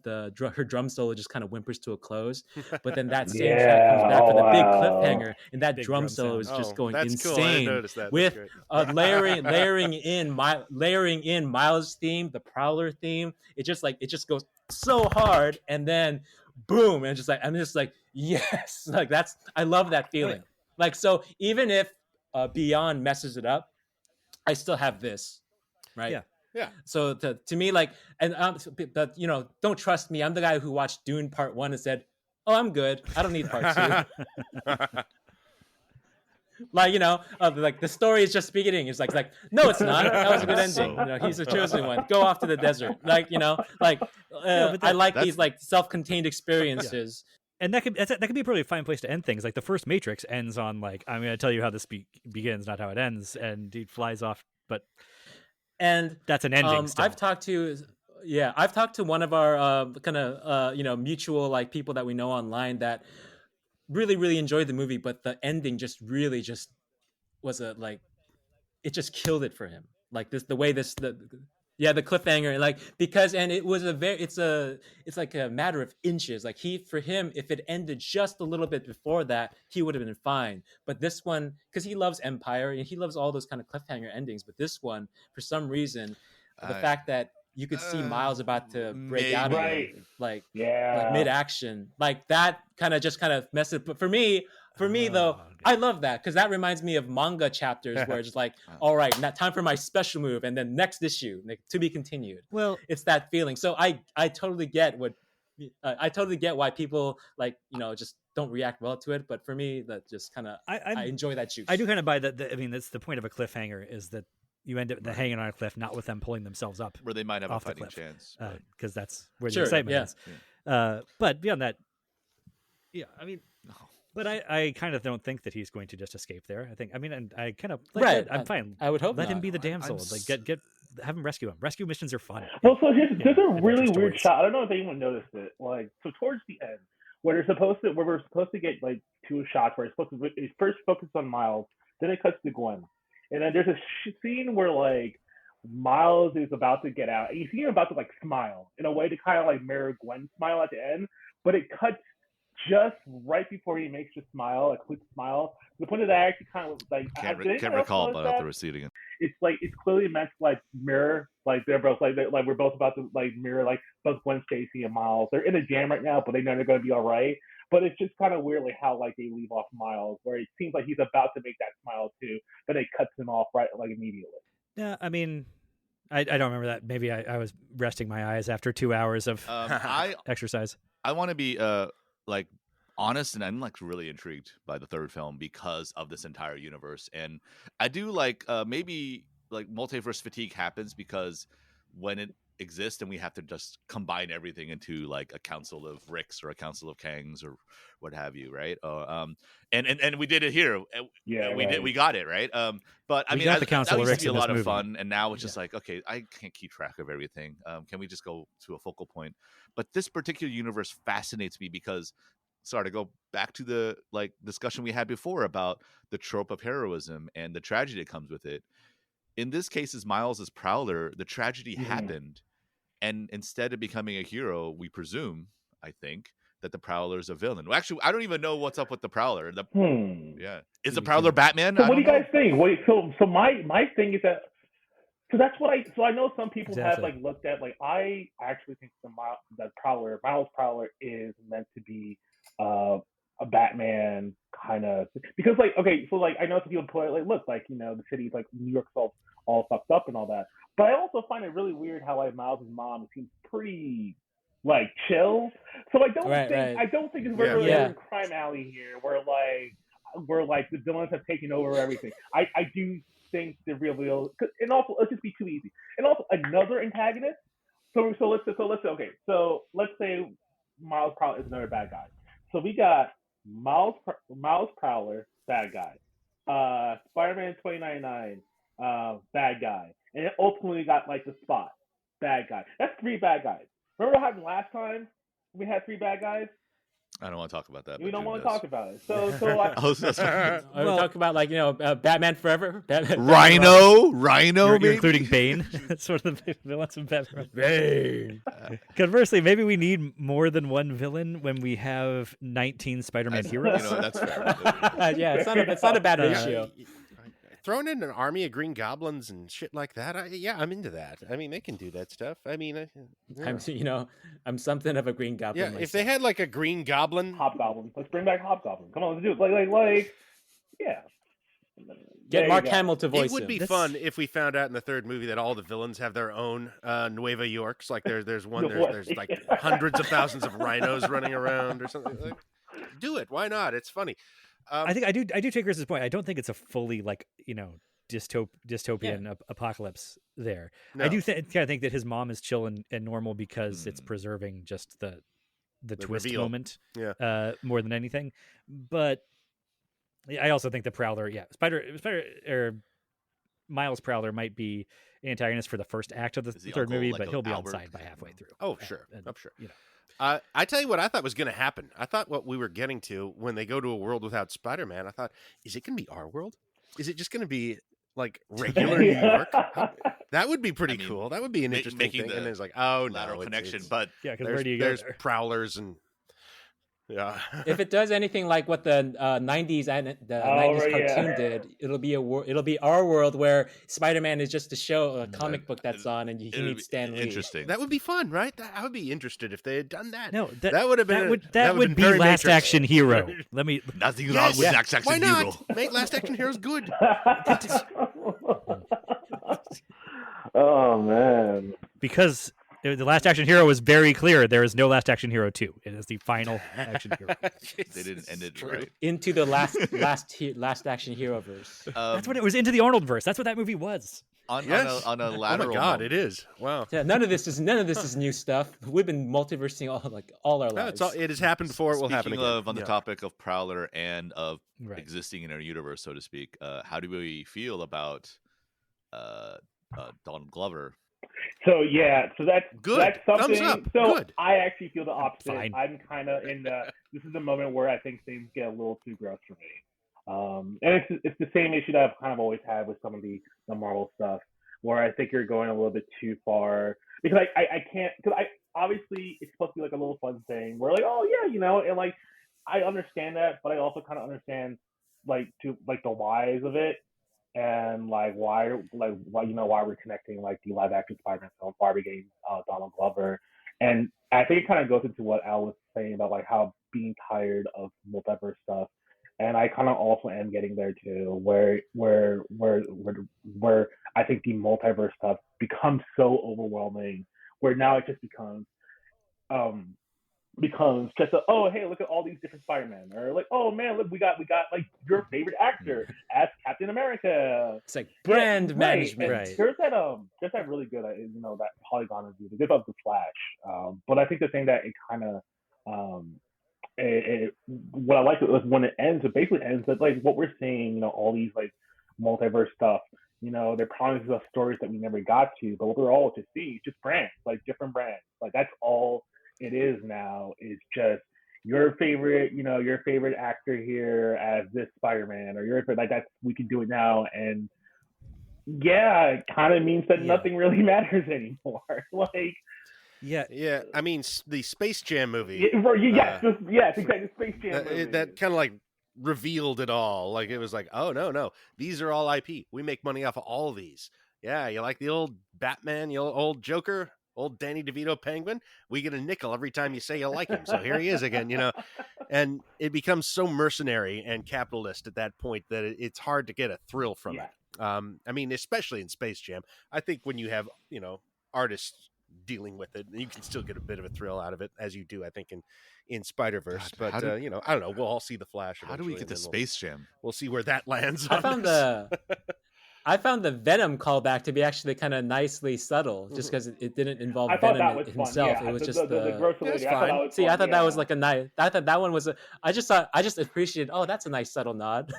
solo just kind of whimpers to a close. But then that same track comes back for the big cliffhanger, and that Big drum drum solo sound. is just Oh, going that's cool. I didn't insane notice that. That's with great. layering in Miles' theme, the Prowler theme. It just goes so hard, and then boom, and I'm just like yes, like I love that feeling. Like, so even if Beyond messes it up, I still have this. Right. Yeah. Yeah. So to me, like, and but don't trust me. I'm the guy who watched Dune Part 1 and said, "Oh, I'm good. I don't need Part 2." Like, like the story is just beginning. It's like, no, it's not. That was a good ending. He's the chosen one. Go off to the desert. Like, like I like these like self-contained experiences. And that could be a really fine place to end things. Like the first Matrix ends on like, I'm going to tell you how this begins, not how it ends, and dude flies off. But and that's an ending. Still. I've talked to one of our kind of mutual like people that we know online that really, really enjoyed the movie, but the ending just really just was it just killed it for him. Like the way the cliffhanger, like, because, and it was it's like a matter of inches. Like for him, if it ended just a little bit before that, he would have been fine. But this one, because he loves Empire and he loves all those kind of cliffhanger endings, but this one, for some reason, the fact that you could see Miles about to break out of it, like mid-action, like that kind of messed it. But for me though, I love that, because that reminds me of manga chapters where it's like, all right, now time for my special move, and then next issue, like, to be continued. Well, it's that feeling. So I totally get why people like just don't react well to it. But for me, that just kind of I enjoy that juice. I do kind of buy that. I mean, that's the point of a cliffhanger, is that you end up hanging on a cliff, not with them pulling themselves up, where they might have off a fighting the cliff, chance, because that's where the excitement is. Yeah. But beyond that, yeah, I mean. No. But I kind of don't think that he's going to just escape there. I think, I mean, and I kind of I'm fine. I would hope let not. him be the damsel. Like have him rescue him. Rescue missions are fun. Well, so there's a really weird shot. I don't know if anyone noticed it. Like, so towards the end, where we're supposed to get like two shots where it's first focused on Miles, then it cuts to Gwen, and then there's a scene where like Miles is about to get out, and you see him about to like smile in a way to kind of like mirror Gwen's smile at the end, but it cuts just right before he makes the smile, a quick smile. The point of that actually kind of like can't recall, but I'll have to receive it. It's like it's clearly meant to like mirror, like they're both like we're both about to like mirror like both Gwen Stacy and Miles. They're in a jam right now, but they know they're going to be all right. But it's just kind of weirdly how like they leave off Miles, where it seems like he's about to make that smile too, but it cuts him off right like immediately. Yeah, I mean, I don't remember that. Maybe I was resting my eyes after 2 hours of exercise. I want to be like honest, and I'm like really intrigued by the third film because of this entire universe. And I do like maybe like multiverse fatigue happens because when it exists and we have to just combine everything into like a council of Ricks or a council of Kangs or what have you, right? And we did it here. We got it, right? But I mean, that used to be a lot of fun, and now it's just like, okay, I can't keep track of everything. Can we just go to a focal point? But this particular universe fascinates me because, sorry to go back to the like discussion we had before about the trope of heroism and the tragedy that comes with it. In this case, as Miles as Prowler, the tragedy happened, and instead of becoming a hero, we presume, I think, that the Prowler is a villain. Well, actually, I don't even know what's up with the Prowler. Yeah, is the Prowler Batman? So what do you guys think? Wait, so my thing is that, so that's what I know some people have like looked at. Like, I actually think Miles Prowler is meant to be a Batman kind of, because like, okay, so like I know some people put it like, look, like, you know, the city's like New York's all fucked up and all that, but I also find it really weird how like Miles' mom seems pretty like chill. So I don't think it's we're really in crime alley here where like the villains have taken over everything. I do think the real, and also let's just be too easy. And also another antagonist. So let's say Miles Prowler is another bad guy. So we got Miles Prowler, bad guy. Spider-Man 2099, bad guy. And ultimately we got like the Spot, bad guy. That's 3 bad guys. Remember what happened last time? We had 3 bad guys. I don't want to talk about that. We don't want to talk about it. So we talk about like, you know, Batman Forever, Rhino, you're including Bane. That's one of the villains of Batman. Bane. Conversely, maybe we need more than one villain when we have 19 Spider-Man heroes. You know, that's fair. Yeah, it's not a bad ratio. Throwing in an army of Green Goblins and shit like that, I'm into that. I mean, they can do that stuff. I mean, I'm something of a Green Goblin. Yeah, myself. if they had like a Green Goblin, Hobgoblin, let's bring back Hobgoblin. Come on, let's do it. Like, yeah. Get Mark Hamill to voice it would him. be fun if we found out in the third movie that all the villains have their own Nueva Yorks. Like there's like hundreds of thousands of rhinos running around or something. Like, do it. Why not? It's funny. I do take Chris's point. I don't think it's a fully like, you know, dystopian apocalypse there. No. I do kind of think that his mom is chill and normal because it's preserving just the twist reveal. Moment more than anything. But I also think the Prowler, Miles Prowler might be antagonist for the first act of the third movie, but he'll be on side by halfway through. Oh, sure. I'm sure. You know. I tell you what I thought was going to happen. I thought what we were getting to when they go to a world without Spider-Man, I thought, is it going to be our world? Is it just going to be like regular New York? That would be pretty cool. That would be an interesting thing. And it's like, oh, lateral no, connection. But where do you go? There's prowlers and if it does anything like what the 90s cartoon did, it'll be our world where Spider-Man is just a show, a comic book that's on, and he needs Stan Lee. Interesting. That would be fun, right? I would be interested if they had done that. No, that would have been that would be Last Action Hero. Nothing wrong with Last Action Hero. Why not? Make Last Action Heroes good. Oh man! Because the Last Action Hero was very clear. There is no Last Action Hero 2. It is the final action hero. They didn't end it right. Into the last action hero verse. That's what it was. Into the Arnold verse. That's what that movie was. On a lateral. Oh my God, it is. Wow. Yeah, none of this is new stuff. We've been multiversing all our lives. It has happened before. It will happen again. On the topic of Prowler and of existing in our universe, so to speak, how do we feel about Donald Glover? So that's good. That's something. Thumbs up. So good. I actually feel the opposite. Fine. I'm kind of in the. This is the moment where I think things get a little too gross for me. And it's the same issue that I've kind of always had with some of the Marvel stuff, where I think you're going a little bit too far, because I can't, because I obviously it's supposed to be like a little fun thing where like, oh yeah, you know, and like I understand that, but I also kind of understand like the whys of it. And why we're connecting like the live action Spider-Man film, Barbie getting Donald Glover, and I think it kind of goes into what Al was saying about like how being tired of multiverse stuff, and I kind of also am getting there too, where I think the multiverse stuff becomes so overwhelming, where now it just becomes just oh hey, look at all these different Spider-Man, or like, oh man, look, we got like your favorite actor as Captain America. It's like brand management. Right. There's that really good that Polygon review. They did about the Flash. But I think the thing that it kind of what I like was when it ends. It basically ends with like what we're seeing. All these like multiverse stuff. They're promises us stories that we never got to, but what we're all to see just brands, like different brands. Like that's all it is now, is just your favorite actor here as this Spider-Man, or your favorite, like that's, we can do it now, and it kind of means that nothing really matters anymore. Like I mean, the Space Jam movie. Yes, exactly. Space Jam movie. That kind of like revealed it all. Like it was like, oh no, these are all IP. We make money off of all of these. Yeah, you like the old Batman, the old Joker? old Danny DeVito Penguin, we get a nickel every time you say you like him. So here he is again, and it becomes so mercenary and capitalist at that point that it's hard to get a thrill from it. I mean, especially in Space Jam, I think when you have, artists dealing with it, you can still get a bit of a thrill out of it, as you do, I think, in Spider-Verse. But, I don't know. We'll all see the Flash. How do we get to Space Jam? We'll see where that lands. I found the Venom callback to be actually kind of nicely subtle, just because it didn't involve Venom himself. It was just the See, I thought that was like a nice. I thought that one was I just appreciated. Oh, that's a nice subtle nod.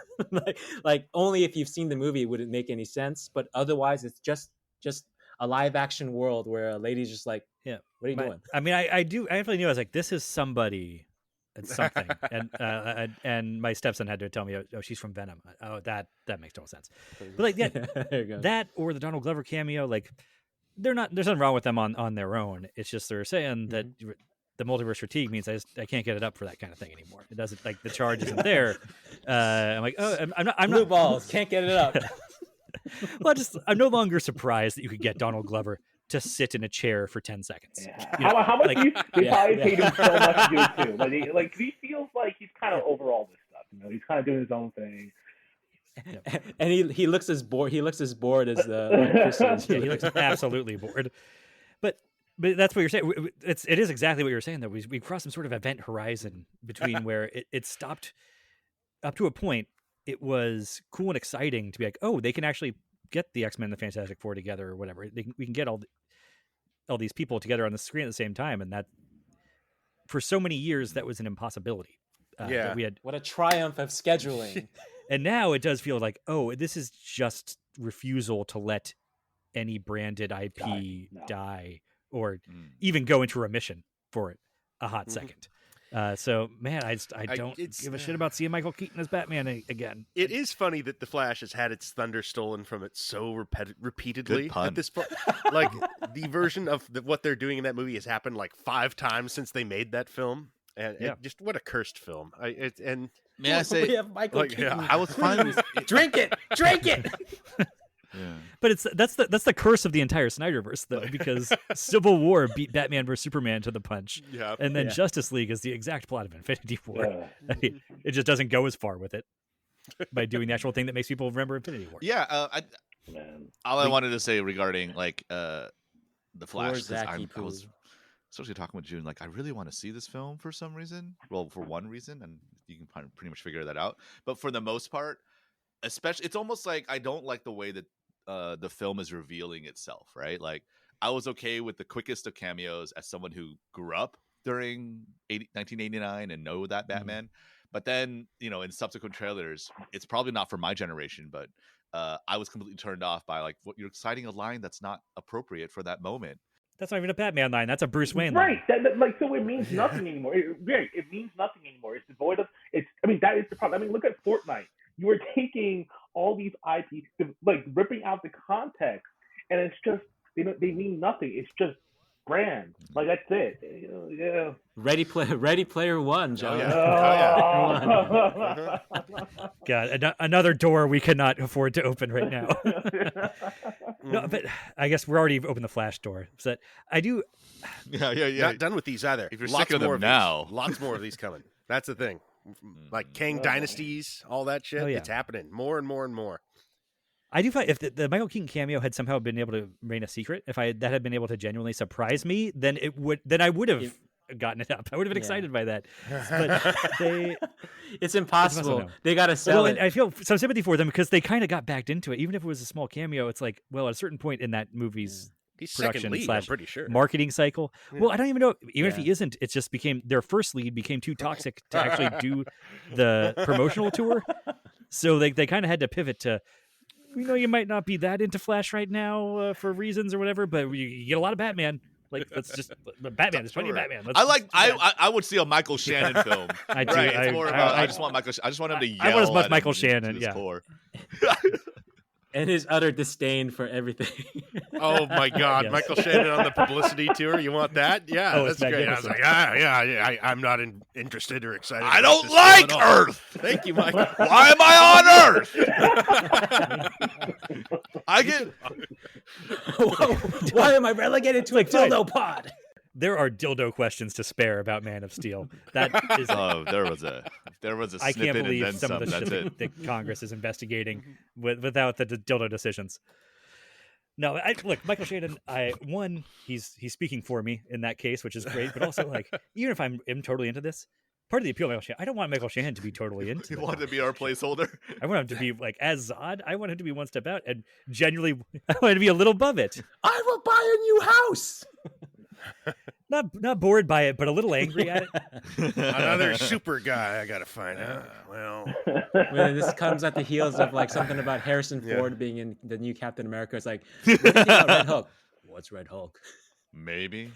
like only if you've seen the movie would it make any sense. But otherwise, it's just a live action world where a lady's just like, what are you doing? I mean, I definitely knew. I was like, this is somebody. It's something, and my stepson had to tell me, oh, she's from Venom. Oh, that makes total sense. But like, that or the Donald Glover cameo, like, there's nothing wrong with them on their own. It's just they're saying that the multiverse fatigue means I can't get it up for that kind of thing anymore. It doesn't, like, the charge isn't there. I'm like, oh, I'm not blue balls, can't get it up. Well, I'm no longer surprised that you could get Donald Glover to sit in a chair for 10 seconds. Yeah. How much do you probably paid him so much to do too? Like he feels like he's kind of over all this stuff. He's kind of doing his own thing. And he looks as bored. He looks as bored as Chris is. Yeah, he looks absolutely bored. But that's what you're saying. It is exactly what you're saying. Though we crossed some sort of event horizon between where it stopped up to a point. It was cool and exciting to be like, oh, they can actually get the X-Men and the Fantastic Four together or whatever. We can get all these people together on the screen at the same time, and that for so many years that was an impossibility. That we had. What a triumph of scheduling! And now it does feel like, oh, this is just refusal to let any branded IP die or even go into remission for it a hot second. So, man, I don't give a shit about seeing Michael Keaton as Batman again. It is funny that the Flash has had its thunder stolen from it so repeatedly at this point. Like, the version of what they're doing in that movie has happened like 5 times since they made that film. And just what a cursed film. May I say, we have Michael Keaton. I was fine with Drink it! Yeah. But that's the curse of the entire Snyderverse, though, because Civil War beat Batman vs Superman to the punch, and then Justice League is the exact plot of Infinity War. Yeah. I mean, it just doesn't go as far with it by doing the actual thing that makes people remember Infinity War. Yeah, I wanted to say regarding the Flash, I was especially talking with June. Like, I really want to see this film for some reason. Well, for one reason, and you can pretty much figure that out. But for the most part, especially, it's almost like I don't like the way that the film is revealing itself, right? Like, I was okay with the quickest of cameos as someone who grew up during 1989 and know that Batman. But then, in subsequent trailers, it's probably not for my generation, but I was completely turned off by, like, what you're citing a line that's not appropriate for that moment. That's not even a Batman line. That's a Bruce Wayne line. Right. So it means nothing anymore. It means nothing anymore. It's devoid of. That is the problem. I mean, look at Fortnite. You are taking all these IPs, like ripping out the context, and it's just they mean nothing. It's just brand. Like, that's it. Yeah. Ready Player One, John. God, another door we cannot afford to open right now. No, but I guess we're already opened the Flash door. So I do. Yeah. Not done with these either. If you're sick of them now, lots more of these coming. That's the thing. Like Kang Dynasties, all that shit. It's happening more and more and more. I do find if the Michael Keaton cameo had somehow been able to remain a secret, if that had been able to genuinely surprise me, then I would have gotten it up. I would have been excited by that. But it's impossible. They got to sell it. I feel some sympathy for them because they kind of got backed into it. Even if it was a small cameo, it's like, well, at a certain point in that movie's production lead, I'm pretty sure. marketing cycle. Well, I don't even know. Even if he isn't, it's just their first lead became too toxic to actually do the promotional tour. So they kind of had to pivot to, you might not be that into Flash right now for reasons or whatever, but you get a lot of Batman. Like, let's just Batman. There's plenty of Batman. I would see a Michael Shannon film. I do. Right? It's more about I just want him to yell. I want as much Michael Shannon. Yeah. and his utter disdain for everything. Oh my God, Yes. Michael Shannon on the publicity tour. You want that? Yeah, Oh, it's that's great. I was magnificent. like, I'm not interested or excited. I about don't this film like at all. Earth. Thank you, Michael. Why am I on Earth? I get. Why am I relegated to a dildo pod? There are dildo questions to spare about Man of Steel. That is, Oh, there was a I snippet can't and believe then some some. of the That's shit it. that Congress is investigating without the dildo decisions. No, look, Michael Shannon. He's speaking for me in that case, which is great. But also, like, even if I'm totally into this, part of the appeal of Michael Shannon, I don't want Michael Shannon to be totally into. You the want to comic. be our placeholder? I want him to be like as Zod. I want him to be one step out and genuinely. I want him to be a little above it. I will buy a new house. Not bored by it, but a little angry at it. Another super guy I gotta find out. Well, When this comes at the heels of like something about Harrison Yeah. Ford being in the new Captain America. It's like, what do you think about Red Hulk? What's Red Hulk? Maybe.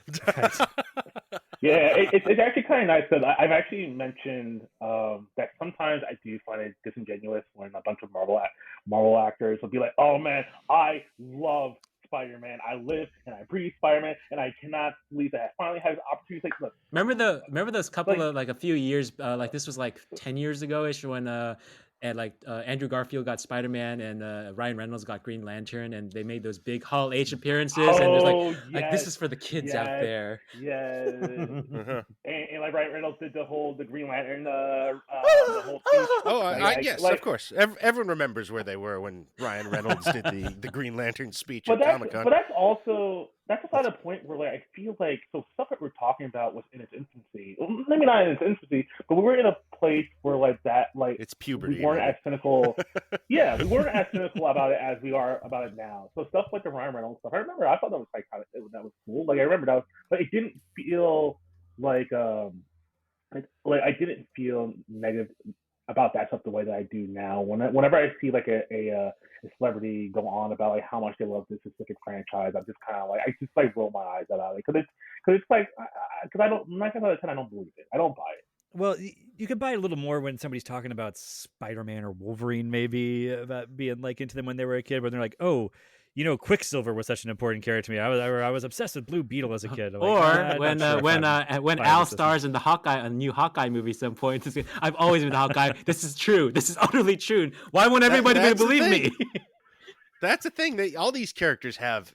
Yeah, it's actually kind of nice because I've actually mentioned that sometimes I do find it disingenuous when a bunch of Marvel actors will be like, "Oh man, I love Spider-Man. I live and I breathe Spider-Man, and I cannot believe that I finally had the opportunity to look." Remember those couple Like- of like a few years like this was like 10 years ago ish when Andrew Garfield got Spider-Man and Ryan Reynolds got Green Lantern, and they made those big Hall H appearances, and there's like this is for the kids out yes. there. Yes. uh-huh. and like Ryan Reynolds did the Green Lantern the whole speech. Oh, Like, yes, like- of course. Everyone remembers where they were when Ryan Reynolds did the Green Lantern speech But at that's Comic-Con. but that's also beside the point where like I feel like so stuff that we're talking about was in its infancy. Well, maybe not in its infancy, but we were in a place where like that like It's puberty. we weren't as cynical. Yeah, we weren't as cynical about it as we are about it now. So stuff like the Ryan Reynolds stuff, I remember I thought that was like that was cool. Like I remember that was, but it didn't feel like I didn't feel negative about that stuff the way that I do now. Whenever I see like a celebrity go on about like how much they love this specific franchise, I'm just kind of like I just like roll my eyes about it because it's like because I don't 9 times out of 10 I don't believe it. I don't buy it. Well, you could buy a little more when somebody's talking about Spider-Man or Wolverine, maybe about being like into them when they were a kid, when they're like, "Oh, you know, Quicksilver was such an important character to me. I was obsessed with Blue Beetle as a kid." I'm like, Or "I'm when not sure if when I'm when buying Al this." stars in the a new Hawkeye movie at some point. I've always been the Hawkeye. This is true. This is utterly true. Why won't everybody that's the believe me? That's the thing. All these characters have,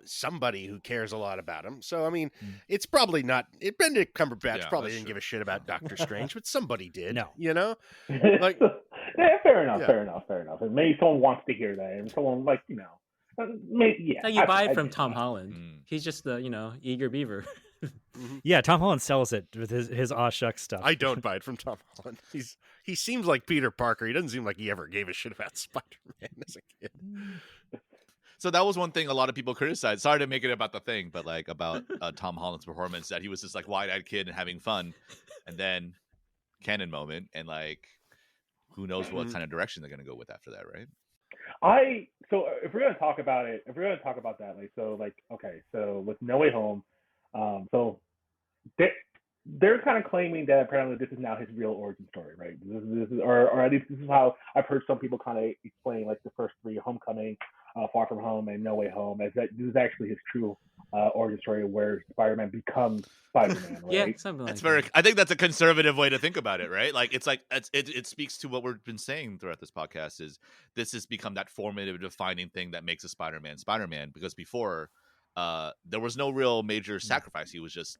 somebody who cares a lot about them. So, I mean, it's probably not. Benedict Cumberbatch Yeah, probably that's didn't true. give a shit about Doctor Strange, but somebody did. No. Like, yeah, fair enough, Yeah. fair enough. And maybe someone wants to hear that, and someone like maybe yeah. It's like you buy it I from get Tom that. Holland. Mm. He's just the eager beaver. Yeah, Tom Holland sells it with his aw shucks stuff. I don't buy it from Tom Holland. He seems like Peter Parker. He doesn't seem like he ever gave a shit about Spider-Man as a kid. So that was one thing a lot of people criticized. Sorry to make it about the thing, but like about Tom Holland's performance, that he was just like wide-eyed kid and having fun, and then canon moment, and like who knows what kind of direction they're gonna go with after that, right? So if we're gonna talk about that, so with No Way Home, so they're kind of claiming that apparently this is now his real origin story, right? This is, or at least this is how I've heard some people kind of explain like the first three: Homecoming, Far From Home, and No Way Home, as that this is actually his true origin story where Spider-Man becomes Spider-Man, right? Yeah, something like That's that. very. I think that's a conservative way to think about it, right? Like it's like it speaks to what we've been saying throughout this podcast. Is this has become that formative, defining thing that makes a Spider-Man Spider-Man? Because before, there was no real major sacrifice. He was just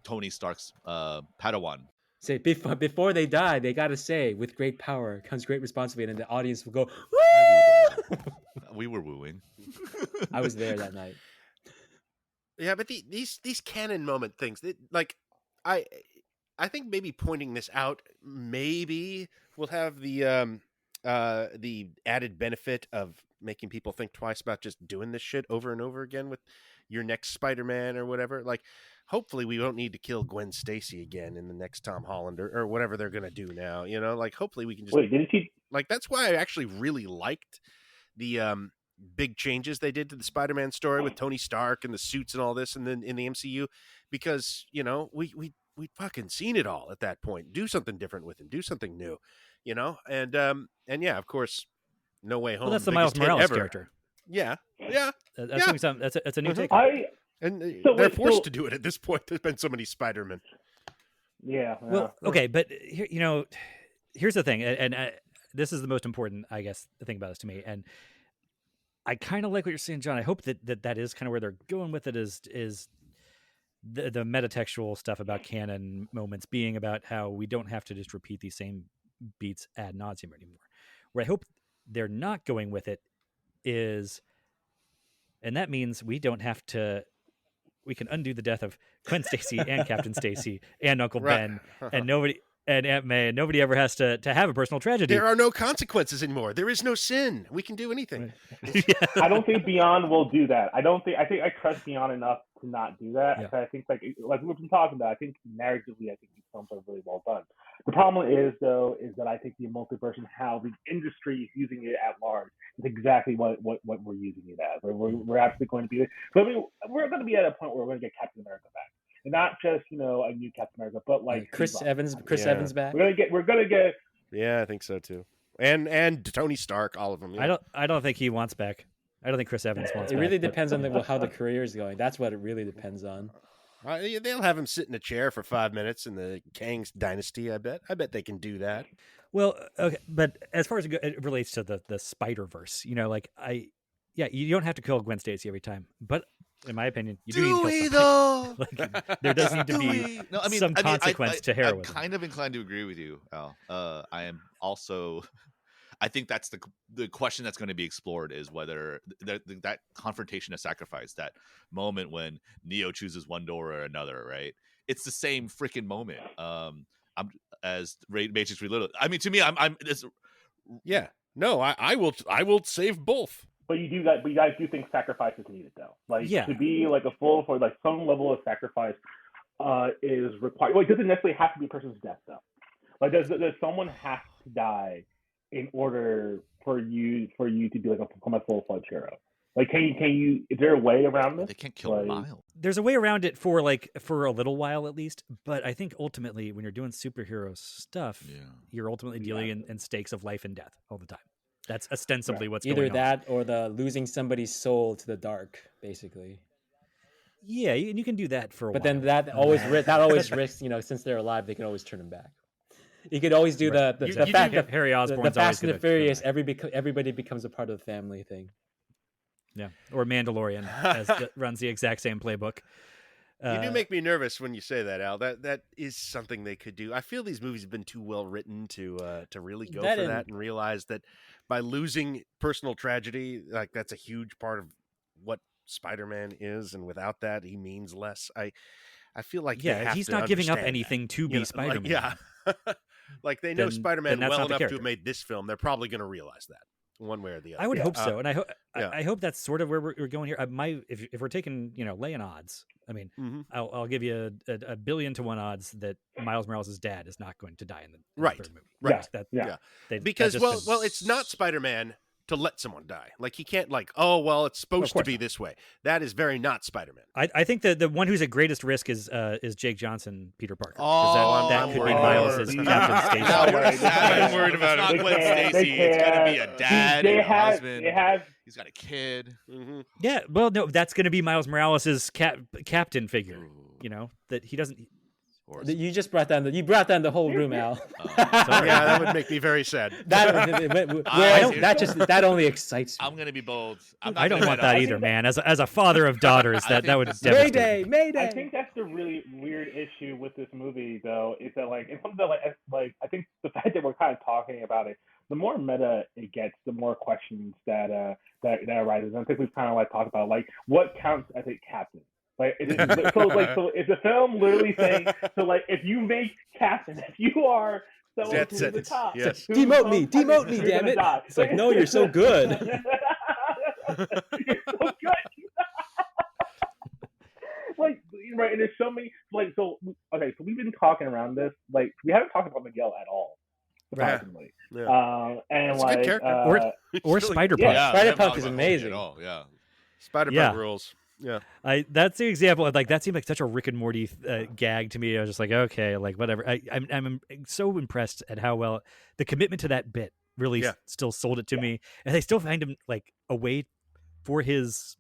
Tony Stark's Padawan. Say before they die, they gotta say, "With great power comes great responsibility," and the audience will go, "Woo!" We were wooing. I was there that night. Yeah, but these canon moment things, I think maybe pointing this out maybe will have the added benefit of making people think twice about just doing this shit over and over again with your next Spider-Man or whatever. Like, hopefully we don't need to kill Gwen Stacy again in the next Tom Holland or whatever they're gonna do now. Like, hopefully we can just Wait, didn't he? like. That's why I actually really liked the big changes they did to the Spider-Man story with Tony Stark and the suits and all this, and then in the MCU, because we fucking seen it all at that point. Do something different with him. Do something new, and yeah, of course, No Way Home. Well, that's the biggest Miles hit Morales ever. character. Yeah, yeah. That's doing something. That's a new take. And So they're wait, forced so- to do it at this point. There's been so many Spider-Men. Yeah. Well, okay, but here, here's the thing, and this is the most important, I guess, thing about this to me, and I kind of like what you're saying, John. I hope that is kind of where they're going with it. Is the metatextual stuff about canon moments being about how we don't have to just repeat these same beats ad nauseum anymore. Where I hope they're not going with it is, and that means we don't have to. We can undo the death of Gwen Stacy and Captain Stacy and Uncle Ben and nobody and Aunt May, and nobody ever has to have a personal tragedy. There are no consequences anymore. There is no sin. We can do anything. I don't think Beyond will do that. I think I trust Beyond enough to not do that. Yeah. I think like we've been talking about, I think narratively, I think these films are really well done. The problem is though, is that I think the multiverse and how the industry is using it at large is exactly what we're using it as. We're actually going to be, but we're going to be at a point where we're going to get Captain America back. And not just, a new Captain America, but like Chris Evans back. We're gonna get. Yeah, I think so too. And Tony Stark, all of them. Yeah. I don't think he wants back. I don't think Chris Evans wants It back. really depends on how the career is going. That's what it really depends on. They'll have him sit in a chair for 5 minutes in the Kang's dynasty. I bet they can do that. Well, okay, but as far as it relates to the Spider-Verse, you don't have to kill Gwen Stacy every time, but in my opinion, you do need to kill though? like, there does need to be some consequence to heroism. I'm kind of inclined to agree with you, Al. I am also. I think that's the question that's going to be explored is whether that confrontation of sacrifice, that moment when Neo chooses one door or another, right? It's the same freaking moment. I'm as Matrix Reloaded. I mean, to me, I'm. Yeah. No, I will save both. But you guys do think sacrifice is needed though. Like to be like a full for like some level of sacrifice is required. Well, it doesn't necessarily have to be a person's death though. Like does someone have to die in order for you to be like become a full-fledged hero? Like can you is there a way around this? They can't kill Miles. There's a way around it for a little while at least, but I think ultimately when you're doing superhero stuff, you're ultimately dealing in stakes of life and death all the time. That's ostensibly what's either going on. that or the losing somebody's soul to the dark, basically. Yeah, and you can do that for a while. But then that always risks, since they're alive, they can always turn them back. You could always do the fact that Harry Osborn's the Fast and the always Furious, everybody becomes a part of the family thing. Yeah, or Mandalorian runs the exact same playbook. You do make me nervous when you say that, Al. That is something they could do. I feel these movies have been too well written to really go for that and realize that by losing personal tragedy, like that's a huge part of what Spider-Man is, and without that, he means less. I feel like he's not giving up anything to be Spider-Man. Like they know Spider-Man then well not the enough to character. have made this film. They're probably going to realize that one way or the other. I would hope so, and yeah. I hope that's sort of where we're going here. If we're taking laying odds, I mean, I'll give you a billion to one odds that Miles Morales' dad is not going to die in the third movie. Right. Because it's not Spider-Man to let someone die. Like he can't it's supposed to be this way. That is very not Spider-Man. I think the one who's at greatest risk is Jake Johnson, Peter Parker. Oh, that could be Miles' Captain Stacy. I'm worried about it. It's not Gwen Stacy. It's got to be a dad, a husband. He's got a kid. Mm-hmm. Yeah, well, no, that's going to be Miles Morales' captain figure. That he doesn't. You just brought down the whole room, Al. That would make me very sad. That only excites me. I'm going to be bold. I don't want that either, man. As a father of daughters, that would devastate. Mayday. I think that's the really weird issue with this movie, though, is that in some of the I think the fact that we're kind of talking about it, the more meta it gets, the more questions that arises. And I think we've kind of talked about what counts as a captain. So is the film literally saying if you make captain, if you are someone who's at the top, demote me, damn it! It's no, you're so good. You're so good. Right, and there's so many so we've been talking around this, we haven't talked about Miguel at all. Surprisingly. Yeah. And it's a good character. Or Spider-Punk. Spider-Punk is amazing. Spider-Punk rules. Yeah, that's the example. That seemed like such a Rick and Morty gag to me. I was just okay, whatever. I'm so impressed at how well the commitment to that bit really still sold it to me, and they still find him like a way for his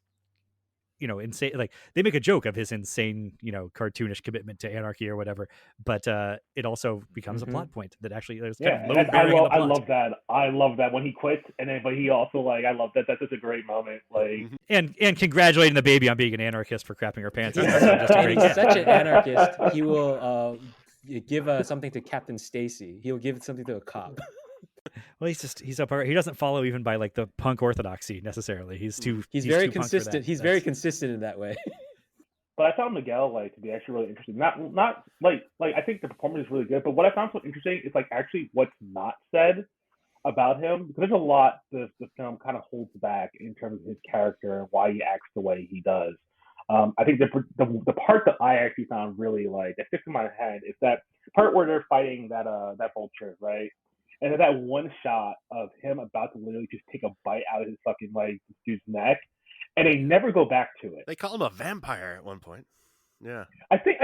insane, like they make a joke of his insane cartoonish commitment to anarchy or whatever, but it also becomes a plot point that actually there's kind of load bearing in the plot. I love that when he quits, and then but he also like I love that that's just a great moment, like and congratulating the baby on being an anarchist for crapping her pants. He's such an anarchist. He will give something to Captain Stacy. He'll give something to a cop. Well, he's up. He doesn't follow even by like the punk orthodoxy necessarily. He's very consistent. He's very consistent in that way. But I found Miguel like to be actually really interesting. Not like I think the performance is really good. But what I found so interesting is like actually what's not said about him, because there's a lot the film kind of holds back in terms of his character and why he acts the way he does. I think the part that I actually found really like that sticks in my head is that part where they're fighting that vulture, right? And then that one shot of him about to literally just take a bite out of his fucking like dude's neck, and they never go back to it. They call him a vampire at one point. Yeah, I think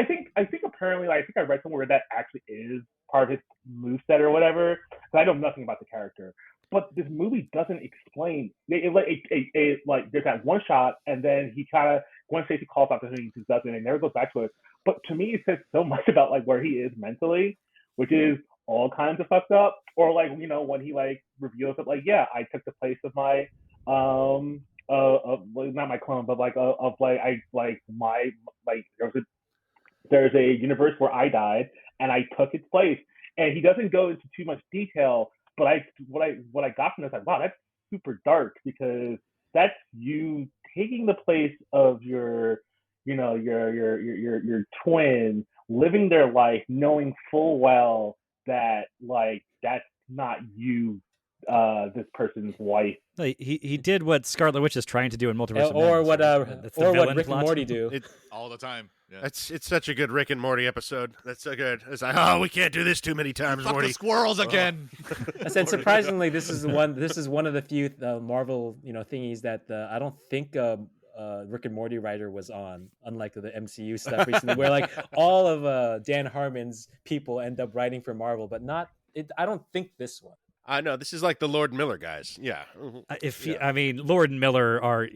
apparently I think I read somewhere that actually is part of his moveset or whatever. But I know nothing about the character. But this movie doesn't explain. Like there's that one shot, and then he kind of Gwen Stacy calls out to him, he just doesn't, and never goes back to it. But to me, it says so much about like where he is mentally, which is all kinds of fucked up. Or like when he like reveals it, like I took the place of my not my clone, but like of like I like my like there's a universe where I died and I took its place, and he doesn't go into too much detail. But what I got from this, like wow, that's super dark, because that's you taking the place of your twin, living their life, knowing full well that like that's not you, this person's wife. He did what Scarlet Witch is trying to do in Multiverse, or what Rick and Morty do all the time. Yeah. It's such a good Rick and Morty episode. That's so good. It's like, we can't do this too many times, Fuck Morty. The squirrels again. And surprisingly, this is one of the few Marvel thingies that I don't think Rick and Morty writer was on, unlike the MCU stuff recently, where like all of Dan Harmon's people end up writing for Marvel, but not. I don't think this one. I know this is like the Lord Miller guys. Yeah. I mean, Lord and Miller are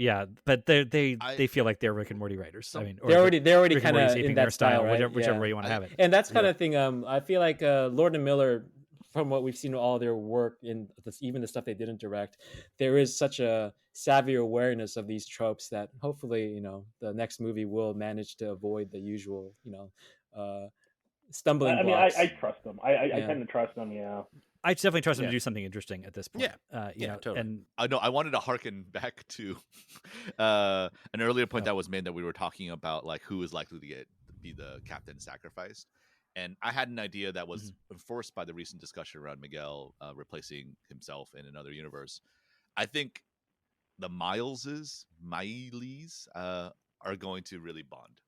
but they feel like they're Rick and Morty writers. I mean, they're already kind of in that style, right? whichever way you want to have it. And that's kind of thing. I feel like Lord and Miller, from what we've seen of all their work in even the stuff they didn't direct, there is such a savvy awareness of these tropes that hopefully the next movie will manage to avoid the usual stumbling blocks. I trust them. I tend to trust them. Yeah. I definitely trust him to do something interesting at this point. Yeah, totally. And I wanted to harken back to an earlier point that was made, that we were talking about like who is likely to be the captain sacrificed, and I had an idea that was enforced by the recent discussion around Miguel replacing himself in another universe. I think the Mileses are going to really bond.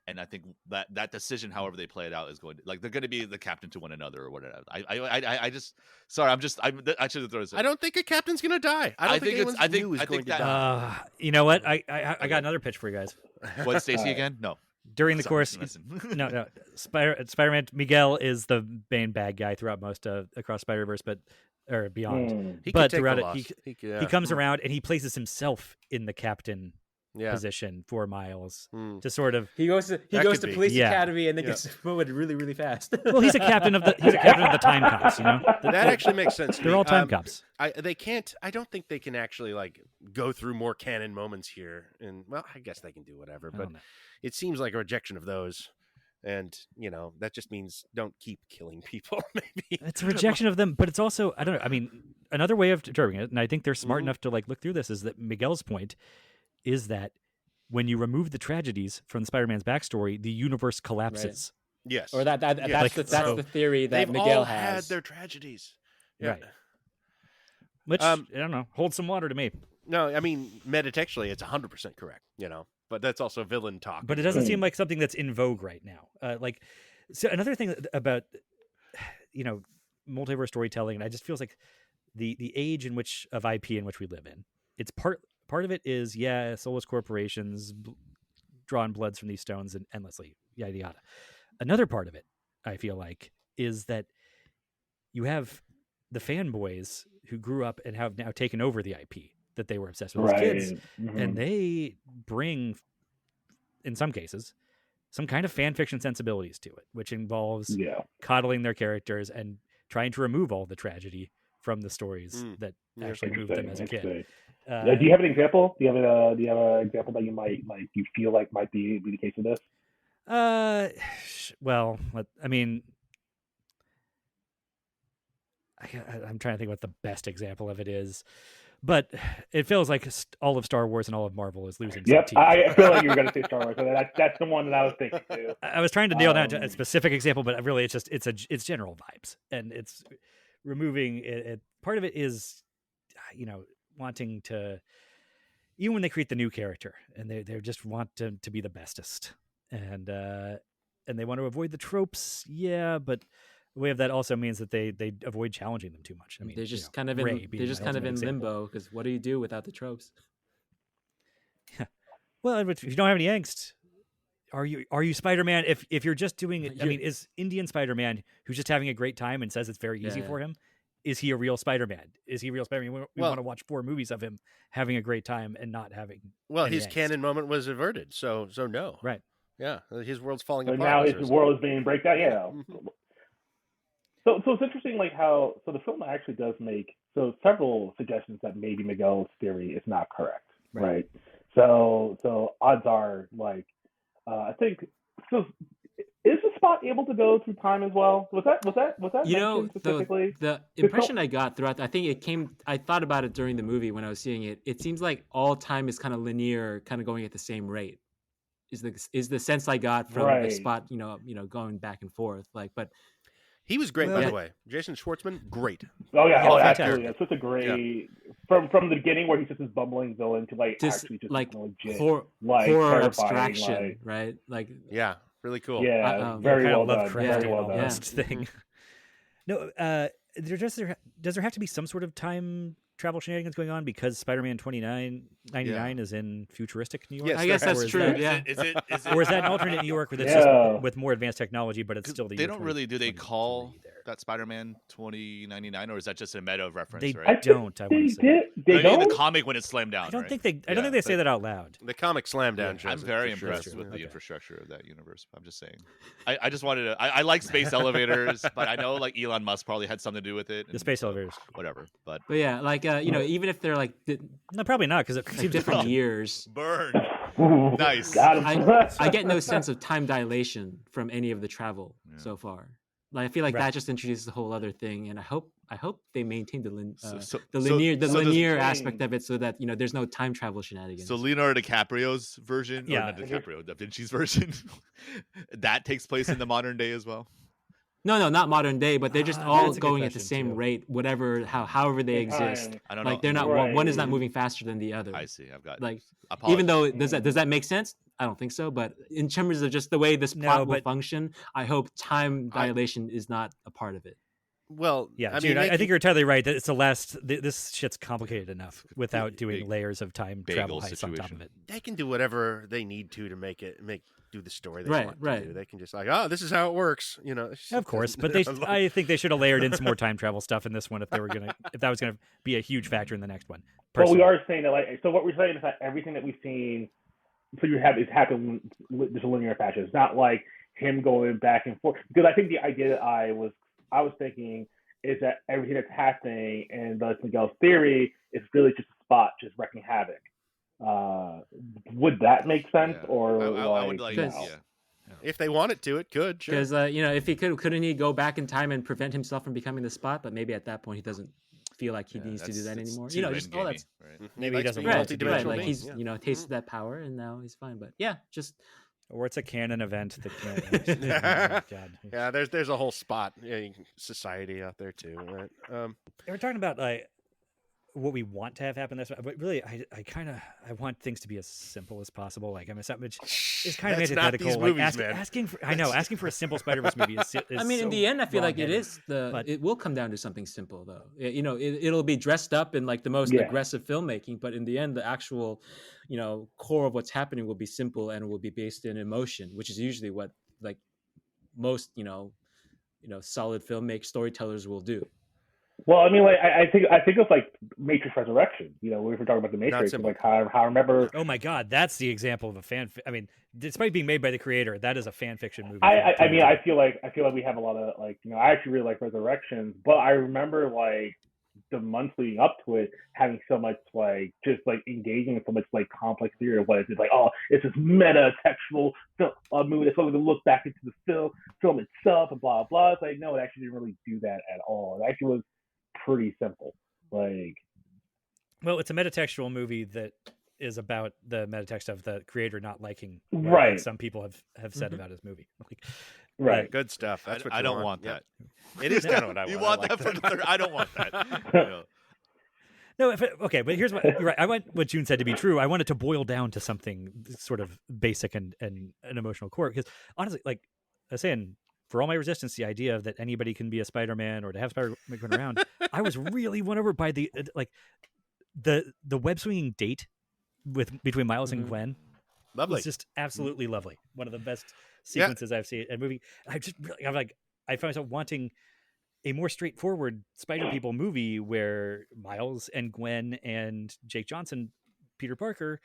And I think that decision, however they play it out, is going to they're going to be the captain to one another or whatever. I should throw this. I don't think a captain's going to die. I think anyone's going to die. You know what? I got another pitch for you guys. What, Stacy again? No. During the course, no. Spider-Man Miguel is the main bad guy throughout most across Spider-Verse, or beyond. But throughout it, he comes around and he places himself in the captain position for Miles to sort of he goes to police academy and then gets promoted really, really fast. Well, he's a captain of the time cops, That actually makes sense. They're all time cops. I don't think they can actually like go through more canon moments here, and well, I guess they can do whatever, but it seems like a rejection of those. And that just means don't keep killing people. Maybe it's a rejection of them, but it's also, I don't know. I mean, another way of interpreting it, and I think they're smart enough to like look through this, is that Miguel's point is that when you remove the tragedies from Spider-Man's backstory, the universe collapses. Right. Yes, or that's the theory that Miguel has. Had their tragedies, right? Which I don't know, holds some water to me. No, I mean metatextually, it's 100% correct. But that's also villain talk. But it doesn't seem like something that's in vogue right now. So another thing about multiverse storytelling, and I just feels like the age of IP in which we live in, it's part of it is soulless corporations drawing bloods from these stones and endlessly yada yada. Another part of it, I feel like, is that you have the fanboys who grew up and have now taken over the IP that they were obsessed with as kids, and they bring, in some cases, some kind of fan fiction sensibilities to it, which involves coddling their characters and trying to remove all the tragedy from the stories that actually moved them as a kid. Do you have an example? Do you have an example that you feel like might be the case of this? Well, I mean, I'm trying to think what the best example of it is, but it feels like all of Star Wars and all of Marvel is losing. Yep, I feel like you were going to say Star Wars. So that's the one that I was thinking too. I was trying to nail down a specific example, but really, it's general vibes, and it's removing it. Part of it is, wanting to, even when they create the new character, and they just want to be the bestest, and they want to avoid the tropes. Yeah, but the way of that also means that they avoid challenging them too much. I mean, they're just kind of in limbo, because what do you do without the tropes? Yeah. Well, if you don't have any angst, are you Spider-Man? If you're just doing it, I mean, is Indian Spider-Man who's just having a great time and says it's very easy for him? Is he a real Spider-Man? Is he a real Spider-Man? We want to watch 4 movies of him having a great time and not having. Well, his angst. canon moment was averted, so no. Right. Yeah, his world's falling so apart. Now his world is being break down. Yeah. So it's interesting, like how the film actually does make several suggestions that maybe Miguel's theory is not correct, right? So odds are, like, I think so. Is the Spot able to go through time as well? Was that specifically? The impression I got throughout, I thought about it during the movie when I was seeing it. It seems like all time is kind of linear, kind of going at the same rate. Is the sense I got from the Spot, going back and forth, like, but. He was great, by the way. Jason Schwartzman, great. Oh yeah, absolutely. That's such a great from the beginning where he's just this bumbling villain to actually just like legit, horror abstraction, right? Like really cool. Yeah, very well done. Very well done. Thing. No, does there have to be some sort of time travel shenanigans going on because Spider-Man 2999 is in futuristic New York? Yes, I guess that's true. Is it or is that an alternate New York where it's just with more advanced technology, but it's still the They year don't really. Do they call that Spider-Man 2099, or is that just a meta reference? They right? don't. I want to say they don't. In the comic when it's slammed down. I don't think they say that out loud. The comic slam down. I'm very impressed with the infrastructure of that universe. I'm just saying. I just wanted to. I like space elevators, but I know like Elon Musk probably had something to do with it. The space elevators, whatever. But yeah, like even if they're like no, probably not, because it seems different years. Burn. Nice. I get no sense of time dilation from any of the travel so far. Like, I feel like that just introduces a whole other thing, and I hope they maintain the linear aspect of it, so that there's no time travel shenanigans. So Leonardo DiCaprio's version, or not DiCaprio, Da Vinci's version, that takes place in the modern day as well. No, not modern day, but they're just all going at the same rate, however they exist. I don't know. Like they're not one is not moving faster than the other. I see. I've got like even though does that make sense? I don't think so. But in terms of just the way this plot will function, I hope time dilation is not a part of it. Well, yeah, I think you're entirely right. That it's the last. This shit's complicated enough without doing layers of time travel heists on top of it. They can do whatever they need to do the story they want to do. They can just this is how it works. Of course, but I think they should have layered in some more time travel stuff in this one if that was gonna be a huge factor in the next one. Well, we are saying that so what we're saying is that everything that we've seen, so you have is happening just a linear fashion. It's not like him going back and forth, because I think the idea that I was thinking is that everything that's happening in Miguel's theory is really just a Spot just wreaking havoc. Would that make sense? Yeah. Or I would like if they wanted to, it could. Because if he couldn't he go back in time and prevent himself from becoming the Spot? But maybe at that point he doesn't feel like he needs to do that anymore. Just all that's right. Maybe he doesn't want to do it. Like he's tasted that power and now he's fine. But just. Or it's a canon event that can't. God. Yeah, there's a whole Spot society out there too. Right? We're talking about what we want to have happen. That's but really, I want things to be as simple as possible. Like which is kind of antithetical. Asking for a simple Spider-Verse movie is I mean, in the end, I feel like it is it will come down to something simple though. It'll be dressed up in like the most aggressive filmmaking, but in the end, the actual core of what's happening will be simple and it will be based in emotion, which is usually what like most solid storytellers will do. Well, I mean, like I think of like Matrix Resurrection. You know, if we're talking about the Matrix, simple. like how I remember. Oh my God, that's the example of a I mean, despite being made by the creator, that is a fan fiction movie. I mean, I feel like we have a lot of like, you know, I actually really like Resurrections, but I remember like the months leading up to it having so much like just like engaging in so much like complex theory of what it's like. Oh, it's this meta textual movie that's going to look back into the film itself and blah blah. It's like no, it actually didn't really do that at all. It actually was pretty simple. Like, well, it's a metatextual movie that is about the metatext of the creator not liking what right. Some people have said about his movie. Like, right. Good stuff. That's what I don't want Yep. that. It is kind of what I want. You want I like that for the third? I don't want that. You know. No, okay, but here's what you're right. I want what June said to be true. I want it to boil down to something sort of basic and an emotional core. Because honestly, like I was saying, for all my resistance, the idea that anybody can be a Spider-Man or to have Spider-Man going around, I was really won over by the web swinging date between Miles and Gwen. Lovely. It's just absolutely lovely. One of the best sequences I've seen in a movie. I found myself wanting a more straightforward Spider People movie where Miles and Gwen and Jake Johnson, Peter Parker,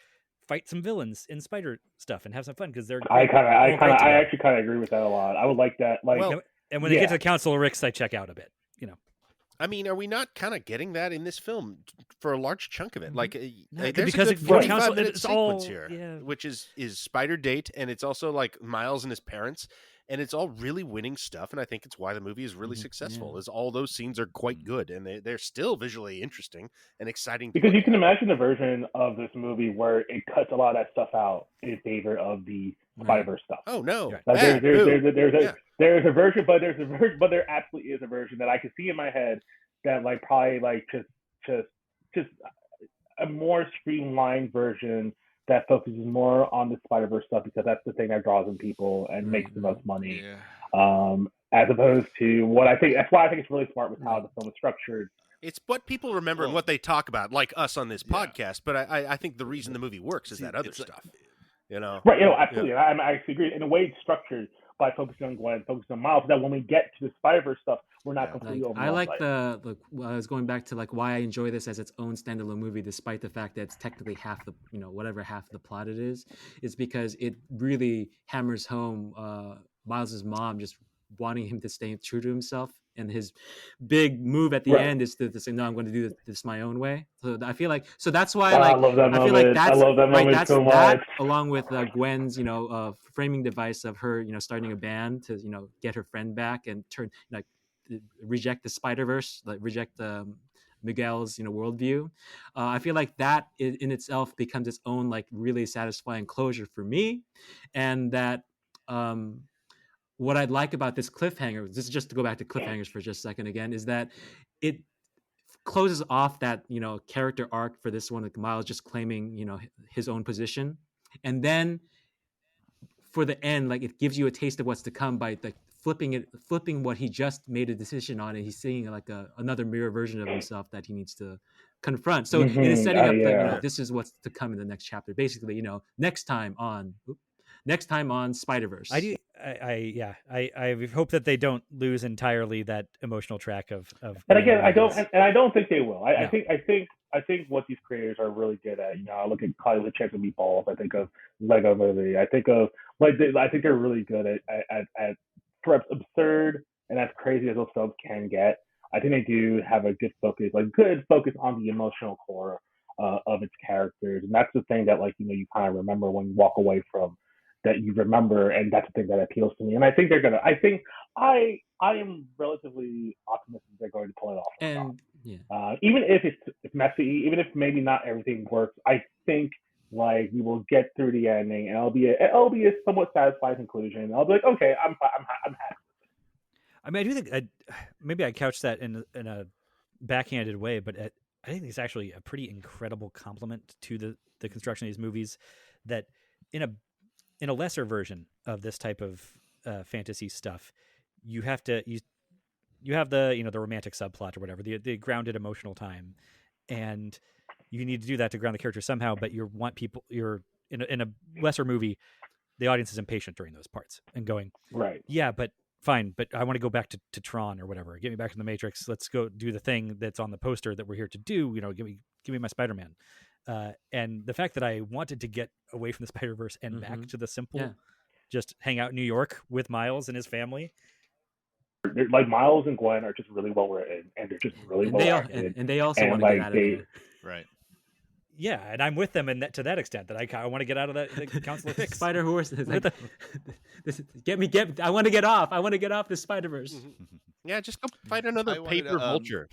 fight some villains in Spider stuff and have some fun because they're. I actually kind of agree with that a lot. I would like that. Like, and when they get to the Council of Ricks, I check out a bit. You know. I mean, are we not kind of getting that in this film for a large chunk of it? Like, No, there's because a good it- 45-minute it's all- sequence here, yeah. which is Spider Date, and it's also like Miles and his parents, and it's all really winning stuff. And I think it's why the movie is really successful. Is all those scenes are quite good, and they're still visually interesting and exciting. Because you can imagine a version of this movie where it cuts a lot of that stuff out in favor of the Spider-Verse stuff. Oh no! Right. Like Bad. there's a version, but there absolutely is a version that I can see in my head that like probably like just a more streamlined version that focuses more on the Spider-Verse stuff because that's the thing that draws in people and makes the most money. Yeah. As opposed to what I think. That's why I think it's really smart with how the film is structured. It's what people remember and what they talk about, like us on this podcast. But I think the reason the movie works is that other stuff. You know, right? You know, absolutely. Yeah. I actually agree. In a way, it's structured by focusing on Gwen, focusing on Miles, so that when we get to the Spider-Verse stuff, we're not completely overwhelmed. I like I was going back to like why I enjoy this as its own standalone movie, despite the fact that it's technically half the half the plot it is because it really hammers home Miles's mom just wanting him to stay true to himself, and his big move at the end is to say, no, I'm going to do this my own way. So I feel like that's why I love that moment. I feel like that's, I love that moment that's so much. That, along with Gwen's framing device of her starting a band to get her friend back and turn reject the Spider-Verse, like reject Miguel's worldview. I feel like that in itself becomes its own like really satisfying closure for me, and that what I'd like about this cliffhanger, this is just to go back to cliffhangers for just a second again, is that it closes off that character arc for this one, like Miles just claiming his own position, and then for the end, like it gives you a taste of what's to come by like flipping what he just made a decision on, and he's seeing like another mirror version of himself that he needs to confront. So it is setting up this is what's to come in the next chapter. Basically, next time on Spider-Verse. I hope that they don't lose entirely that emotional track of. And again, I don't think they will. I think what these creators are really good at. I look at Cloudy with a Chance of Meatballs. I think of Lego Movie. I think they're really good at perhaps absurd and as crazy as those films can get. I think they do have a good focus on the emotional core of its characters, and that's the thing that you kind of remember when you walk away from. That you remember, and that's the thing that appeals to me. And I think they're gonna. I am relatively optimistic they're going to pull it off. And even if it's messy, even if maybe not everything works, I think we will get through the ending, and it'll be a somewhat satisfying conclusion. I'll be like, okay, I'm happy. I mean, I do think maybe I couch that in a backhanded way, but I think it's actually a pretty incredible compliment to the construction of these movies that in a lesser version of this type of fantasy stuff, you have the the romantic subplot or whatever, the grounded emotional time, and you need to do that to ground the character somehow. But you're in a lesser movie, the audience is impatient during those parts and going, right, yeah, but fine, but I want to go back to Tron or whatever. Get me back to the Matrix. Let's go do the thing that's on the poster that we're here to do. Give me my Spider-Man. And the fact that I wanted to get away from the Spider-Verse and back to the simple, just hang out in New York with Miles and his family. Like Miles and Gwen are just really well written, and they're just really well acted. And they also want to get out of there. Right. Yeah, and I'm with them to that extent that I want to get out of the Council of Hicks. Spider Horse is like, I want to get off. I want to get off the Spider-Verse. Yeah, just go find another paper vulture.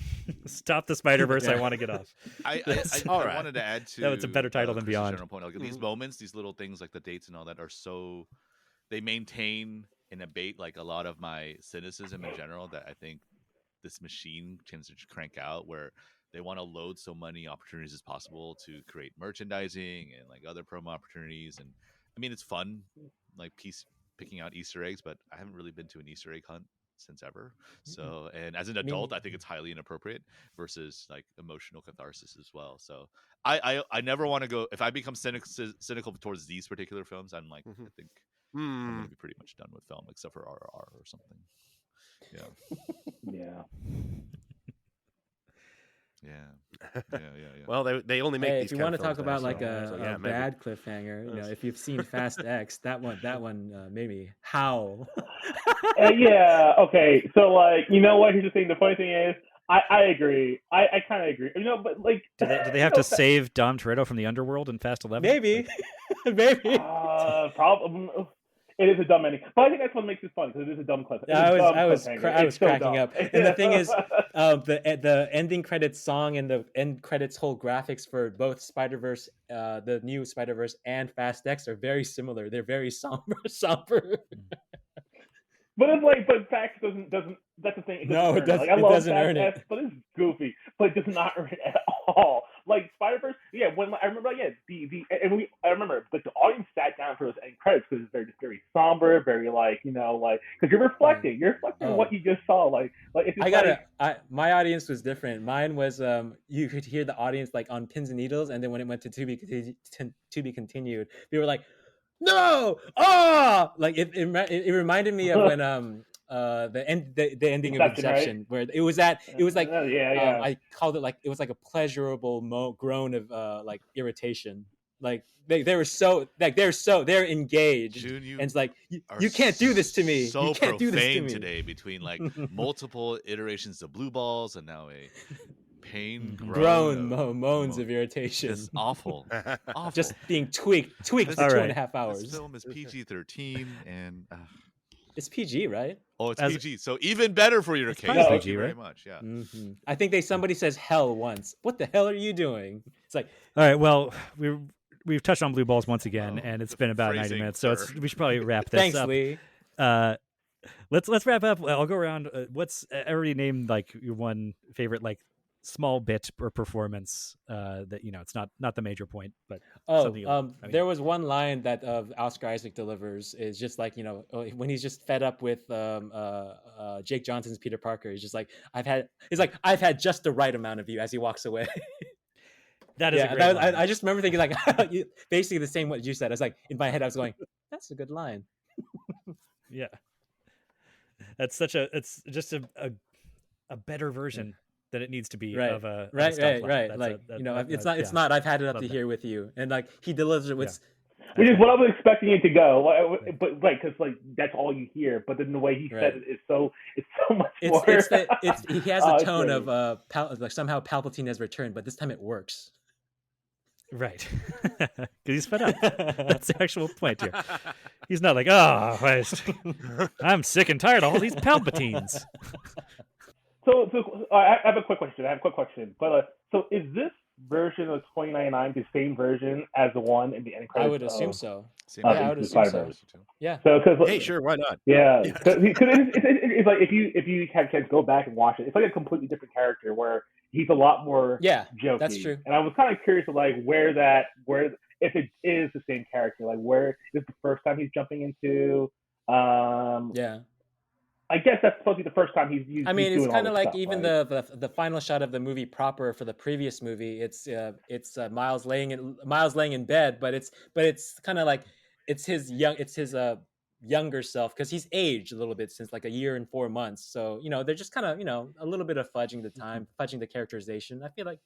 Stop the Spider-Verse. I want to get off. I wanted to add to that's a better title than Beyond. General point. Like, these moments, these little things like the dates and all that are so they maintain and abate like a lot of my cynicism in general that I think this machine tends to crank out, where they want to load so many opportunities as possible to create merchandising and like other promo opportunities. And I mean, it's fun, like picking out Easter eggs, but I haven't really been to an Easter egg hunt since ever. So, and as an adult, I think it's highly inappropriate versus like emotional catharsis as well. So I never want to go, if I become cynical towards these particular films, I'm like, I think I'm going to be pretty much done with film, except for RRR or something. Yeah. Well, they only make these. If you want to talk about like a bad cliffhanger, if you've seen Fast X, that one made me howl. Yeah. Okay. So like, you know what? Here's the thing. The funny thing is, I agree. I kind of agree. But like, do they have to save Dom Toretto from the underworld in Fast 11? Maybe. Maybe. Problem. It is a dumb ending, but I think that's what makes it fun because it is a dumb clip. Yeah, I was cracking up, and the thing is, the ending credits song and the end credits whole graphics for both Spider-Verse, the new Spider-Verse and Fast X are very similar. They're very somber. But it's like, but Fast doesn't. That's the thing. It doesn't. I love doesn't earn it. But it's goofy. But it does not earn it at all. Like Spider-Verse, when I remember, I remember, like the audience sat down for those end credits because it's very somber, very because you're reflecting what you just saw. My audience was different. Mine was you could hear the audience like on pins and needles, and then when it went to be continued, they were like, no, like it reminded me of when the ending of Inception, right? Where it was like I called it like it was like a pleasurable groan of like irritation. Like they're engaged, June, and it's like you can't do this to me. So you can't do this to me today between like multiple iterations of blue balls and now a pain moans of irritation. It's awful. Just being tweaked for 2.5 hours. This film is PG-13 and it's PG, right? Oh, it's PG. So even better for your case. Thank you very much. Yeah. Mm-hmm. I think somebody says hell once. What the hell are you doing? It's like, all right, well, we've touched on blue balls once again, and it's been about 90 minutes, so we should probably wrap this up. Thanks, Lee. Let's wrap up. I'll go around. What's everybody named like your one favorite like small bit or performance that it's not the major point, but there was one line that Oscar Isaac delivers is just like when he's just fed up with Jake Johnson's Peter Parker. He's just like I've had just the right amount of you as he walks away. That is a great line. I just remember thinking like basically the same what you said. I was like in my head I was going, that's a good line. Yeah, that's it's just a better version than it needs to be of a right. Like it's not. I've had it up to here with you, and like he delivers it with, which is what I was expecting it to go. But because that's all you hear. But then the way he said it is it's so much more. He has a tone of like somehow Palpatine has returned, but this time it works. Right, because he's fed up. That's the actual point here. He's not like, I'm sick and tired of all these Palpatines. So I have a quick question. But so is this version of 2099 the same version as the one in the end credits? I would assume so. I would assume so. Yeah. So hey, sure, why not? Yeah, because it's like if you have a chance to go back and watch it, it's like a completely different character where he's a lot more jokey. That's true. And I was kind of curious of like where if it is the same character, like where is the first time he's jumping into. I guess that's supposed to be the first time he's used. I mean, it's kind of like stuff, even right? the final shot of the movie proper for the previous movie. It's Miles laying in bed, but it's kind of like it's his younger self, because he's aged a little bit since like a year and 4 months. So they're just kind of a little bit of fudging the time, fudging the characterization. I feel like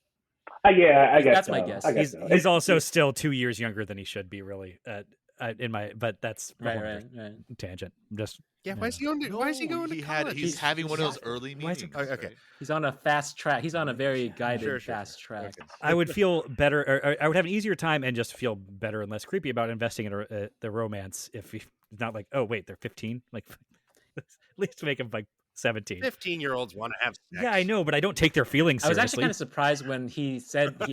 Yeah, I guess that's so. my guess. I guess so. He's also still 2 years younger than he should be, really. But that's a whole other right. tangent. Just why is he going? Why is he going to college? He's having one of those early Why is meetings. he- Okay. right? He's on a fast track. He's on a very guided Sure. fast track. Okay. I would feel better, or I would have an easier time and just feel better and less creepy about investing in the romance if he's not like, oh wait, they're 15. Like, at least make him like 17. 15-year-olds want to have sex. Yeah, I know, but I don't take their feelings I was seriously. actually kind of surprised when he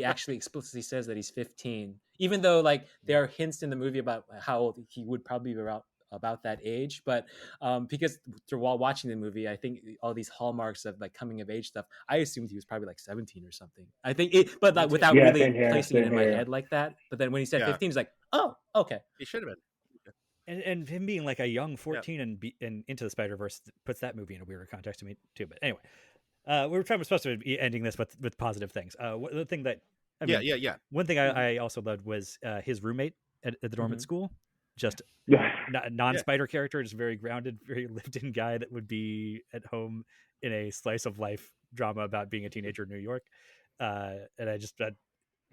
actually explicitly says that he's 15, even though like there are hints in the movie about how old he would probably be about that age. But because while watching the movie, I think all these hallmarks of like coming of age stuff, I assumed he was probably like 17 or something. I think but like without Yeah, really same here, placing it same in my here. head like that. But then when he said Yeah. 15, he's like, oh, okay. He should have been. and him being like a young 14 and Into the Spider-Verse puts that movie in a weirder context to me too. But anyway, we're supposed to be ending this with positive things. The thing that Yeah. one thing I also loved was his roommate at the dorm at school. Just Yeah. non-spider character, just very grounded, very lived-in guy that would be at home in a slice of life drama about being a teenager in New York. And I just a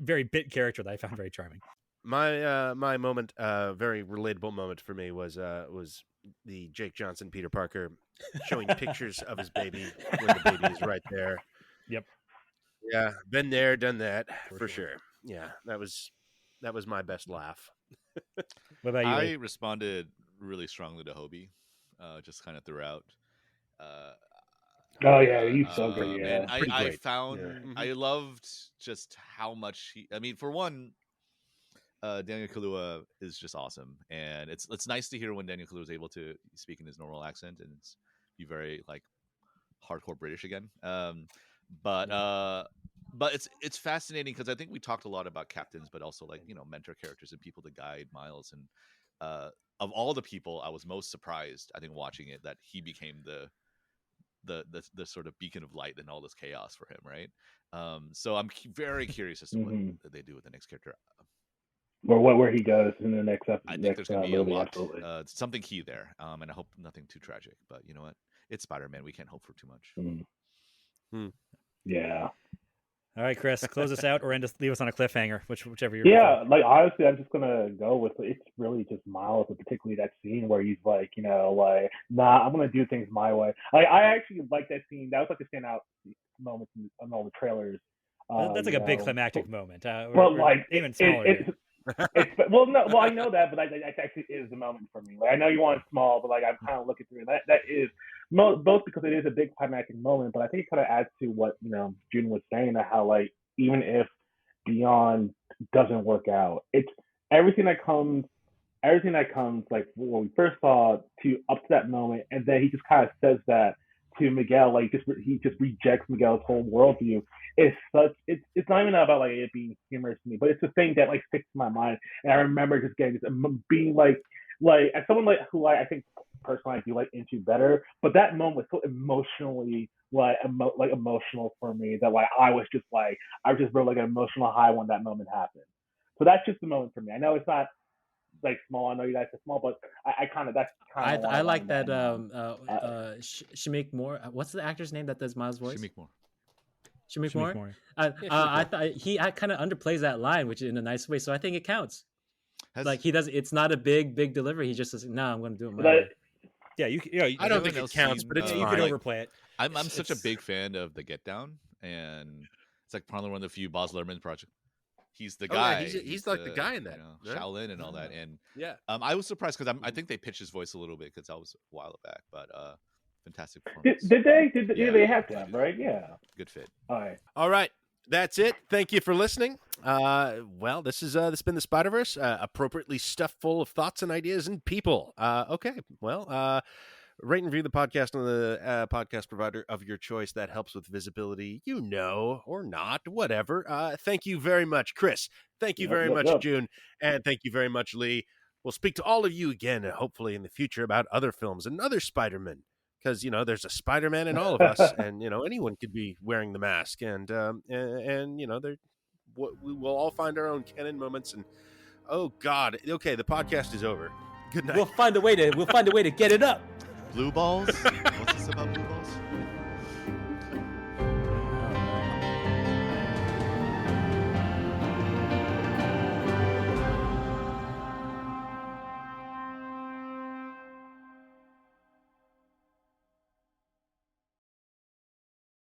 very bit character that I found very charming. My moment, very relatable moment for me was the Jake Johnson Peter Parker showing pictures of his baby when the baby is right there. Yep. Yeah, been there, done that for sure. Yeah, that was my best laugh. What about you? I Lee? responded really strongly to Hobie, just kind of throughout. Oh yeah, he's so good. Yeah. And Pretty I great. found Yeah. I loved just how much he. I mean, for one, Daniel Kaluuya is just awesome, and it's nice to hear when Daniel Kaluuya is able to speak in his normal accent and be very like hardcore British again. But it's fascinating because I think we talked a lot about captains, but also like mentor characters and people to guide Miles. And of all the people, I was most surprised, I think, watching it, that he became the sort of beacon of light in all this chaos for him, right? So I'm very curious as to what they do with the next character. Or where he goes in the next episode. I think there's going to be a movie, lot, absolutely. something key there, and I hope nothing too tragic. But you know what? It's Spider-Man. We can't hope for too much. Yeah. All right, Chris, close us out or leave us on a cliffhanger, whichever you're. Yeah, like honestly, I'm just gonna go with it's really just Miles, and particularly that scene where he's like, like, nah, I'm gonna do things my way. I actually like that scene. That was like a standout moment in all the trailers. That's like a big climactic moment. Well, like even smaller. it's I know that, but that actually is the moment for me. Like I know you want it small, but like I'm kind of looking through it. That is both because it is a big climactic moment, but I think it kind of adds to what June was saying, that how like even if Beyond doesn't work out, it's everything that comes like when we first saw to up to that moment, and then he just kind of says that to Miguel, like he just rejects Miguel's whole worldview. It's not even about like it being humorous to me, but it's the thing that like sticks to my mind. And I remember just getting this being like as someone like who I think personally I do like Into better, but that moment was so emotionally emotional for me that like I was just really like an emotional high when that moment happened. So that's just the moment for me. I know it's not like small. I know you guys are small, but I I like that. Shamik Moore. What's the actor's name that does Miles' voice? Shamik Moore. I thought he kind of underplays that line, which in a nice way. So I think it counts. Like he does. It's not a big delivery. He just says, "No, I'm going to do it my way." Yeah, I don't think it counts, but it's you fine. can overplay it. I'm such a big fan of The Get Down, and it's like probably one of the few Baz Luhrmann projects. He's the guy. Yeah, he's like the guy in that. Shaolin and all that. And yeah, I was surprised because I think they pitched his voice a little bit because that was a while back, but fantastic performance. Did they have to have, right? Yeah. Good fit. All right. That's it. Thank you for listening. Well, this has been the Spider-Verse, appropriately stuffed full of thoughts and ideas and people. Okay. Well, rate and review the podcast on the podcast provider of your choice. That helps with visibility, or not, whatever. Thank you very much, Chris. Thank you very much, June. And thank you very much, Lee. We'll speak to all of you again, hopefully in the future, about other films and other Spider-Men. Because, there's a Spider-Man in all of us, and, anyone could be wearing the mask. And we will all find our own canon moments. And, oh, God. Okay, the podcast is over. Good night. We'll find a way to get it up. Blue balls? What's this about?